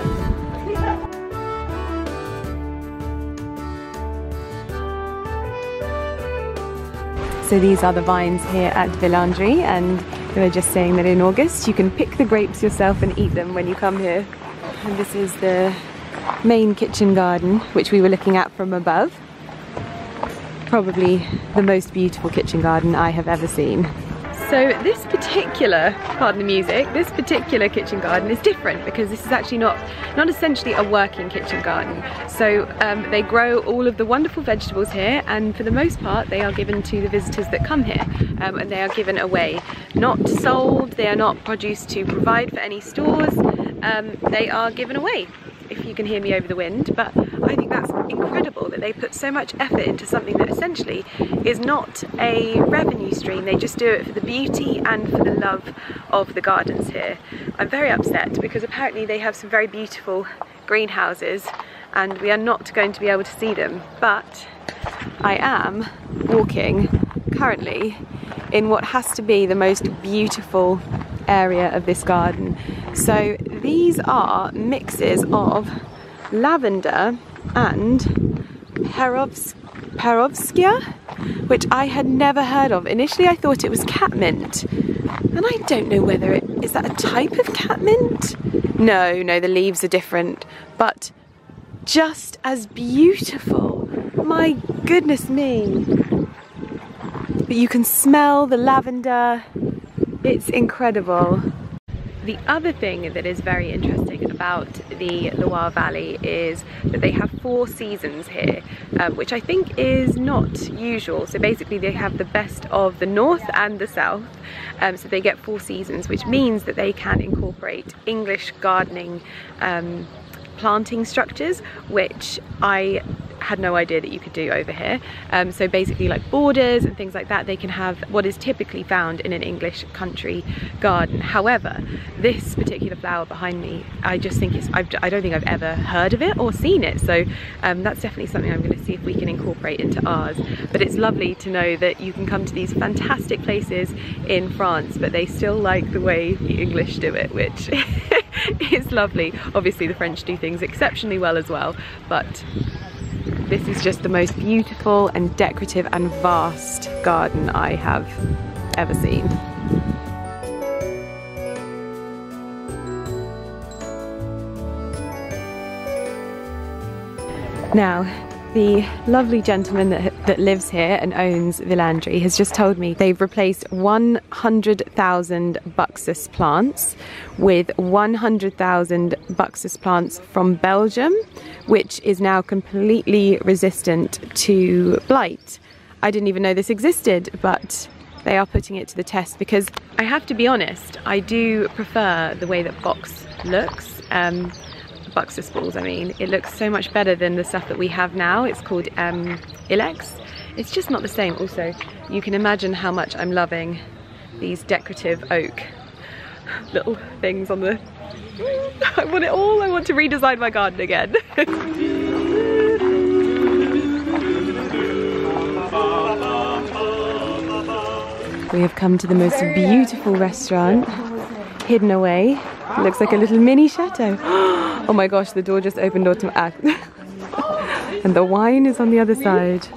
[SPEAKER 1] So these are the vines here at Villandry, and they were just saying that in August you can pick the grapes yourself and eat them when you come here. And this is the main kitchen garden, which we were looking at from above. Probably the most beautiful kitchen garden I have ever seen. So this particular, pardon the music, this particular kitchen garden is different because this is actually not essentially a working kitchen garden. So they grow all of the wonderful vegetables here, and for the most part they are given to the visitors that come here, and they are given away. Not sold, they are not produced to provide for any stores, they are given away, if you can hear me over the wind. But I think that's incredible that they put so much effort into something that essentially is not a revenue stream. They just do it for the beauty and for the love of the gardens here. I'm very upset because apparently they have some very beautiful greenhouses and we are not going to be able to see them, but I am walking currently in what has to be the most beautiful area of this garden. So these are mixes of lavender and perovskia, which I had never heard of. Initially I thought it was catmint, and I don't know whether is that a type of catmint? No, the leaves are different, but just as beautiful. My goodness me. But you can smell the lavender. It's incredible. The other thing that is very interesting about the Loire Valley is that they have 4 seasons here, which I think is not usual. So basically they have the best of the north and the south, so they get 4 seasons, which means that they can incorporate English gardening planting structures, which I had no idea that you could do over here. So basically like borders and things like that, they can have what is typically found in an English country garden. However, this particular flower behind me, I just think I don't think I've ever heard of it or seen it. So that's definitely something I'm going to see if we can incorporate into ours. But it's lovely to know that you can come to these fantastic places in France, but they still like the way the English do it, which is lovely. Obviously the French do things exceptionally well as well, but this is just the most beautiful and decorative and vast garden I have ever seen. Now, the lovely gentleman that lives here and owns Villandry has just told me they've replaced 100,000 buxus plants with 100,000 buxus plants from Belgium, which is now completely resistant to blight. I didn't even know this existed, but they are putting it to the test because I have to be honest, I do prefer the way that box looks. buxus balls, I mean. It looks so much better than the stuff that we have now. It's called Ilex. It's just not the same. Also, you can imagine how much I'm loving these decorative oak little things on the... I want it all. I want to redesign my garden again. We have come to the most beautiful restaurant, hidden away. It looks like a little mini chateau. Oh my gosh, the door just opened automatically. And the wine is on the other side.